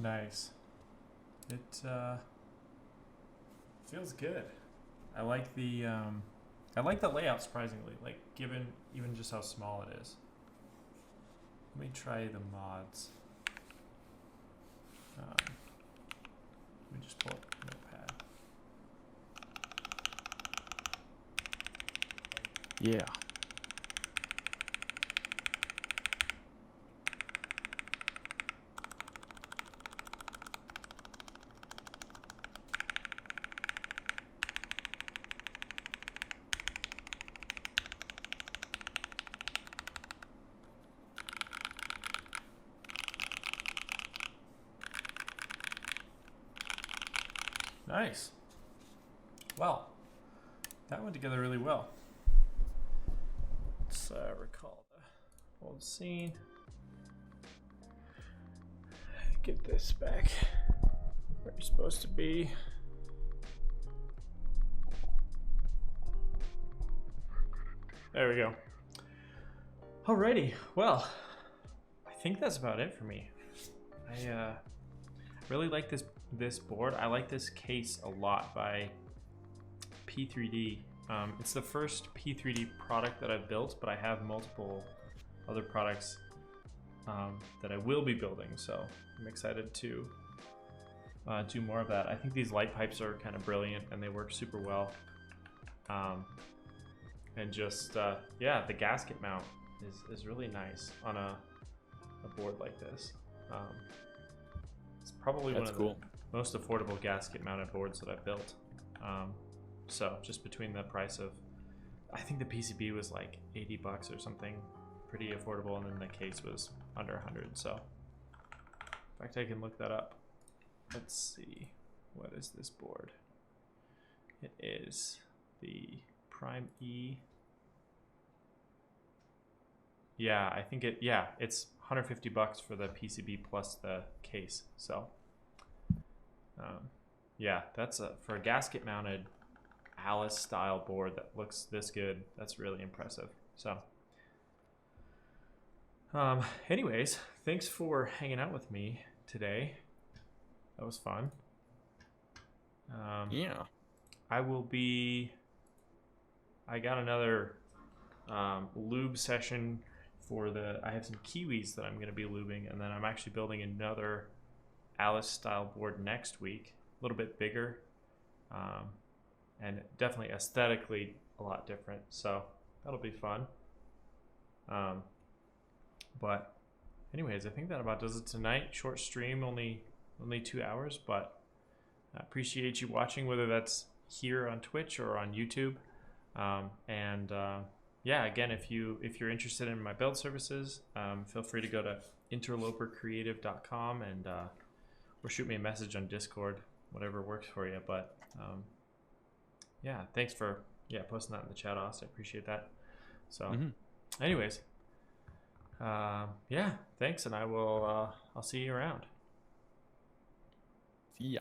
Nice. It feels good. I like the layout surprisingly, like given even just how small it is. Let me try the mods. Let me just pull up Notepad. Yeah. Nice. Well, that went together really well. Let's recall the old scene. Get this back where you're supposed to be. There we go. Alrighty, well, I think that's about it for me. I really like this board. I like this case a lot by P3D. It's the first P3D product that I've built, but I have multiple other products that I will be building, so I'm excited to do more of that. I think these light pipes are kind of brilliant and they work super well. And just, yeah, the gasket mount is really nice on a board like this. It's probably That's one of cool. the most affordable gasket mounted boards that I've built. So just between the price of, I think the PCB was like 80 bucks or something, pretty affordable, and then the case was under 100. So in fact, I can look that up. Let's see, what is this board? It is the Prime E. Yeah, I think it's 150 bucks for the PCB plus the case. So yeah, that's for a gasket mounted Alice style board that looks this good. That's really impressive. So anyways, thanks for hanging out with me today. That was fun. Yeah. I got another lube session for I have some Kiwis that I'm going to be lubing, and then I'm actually building another Alice style board next week, a little bit bigger, and definitely aesthetically a lot different, so that'll be fun. But anyways, I think that about does it tonight. Short stream, only 2 hours, but I appreciate you watching, whether that's here on Twitch or on YouTube. Yeah, again, if you're interested in my build services, feel free to go to interlopercreative.com and or shoot me a message on Discord, whatever works for you. But yeah, thanks for posting that in the chat, Austin. I appreciate that. So anyways, yeah, thanks, and I'll see you around. See ya.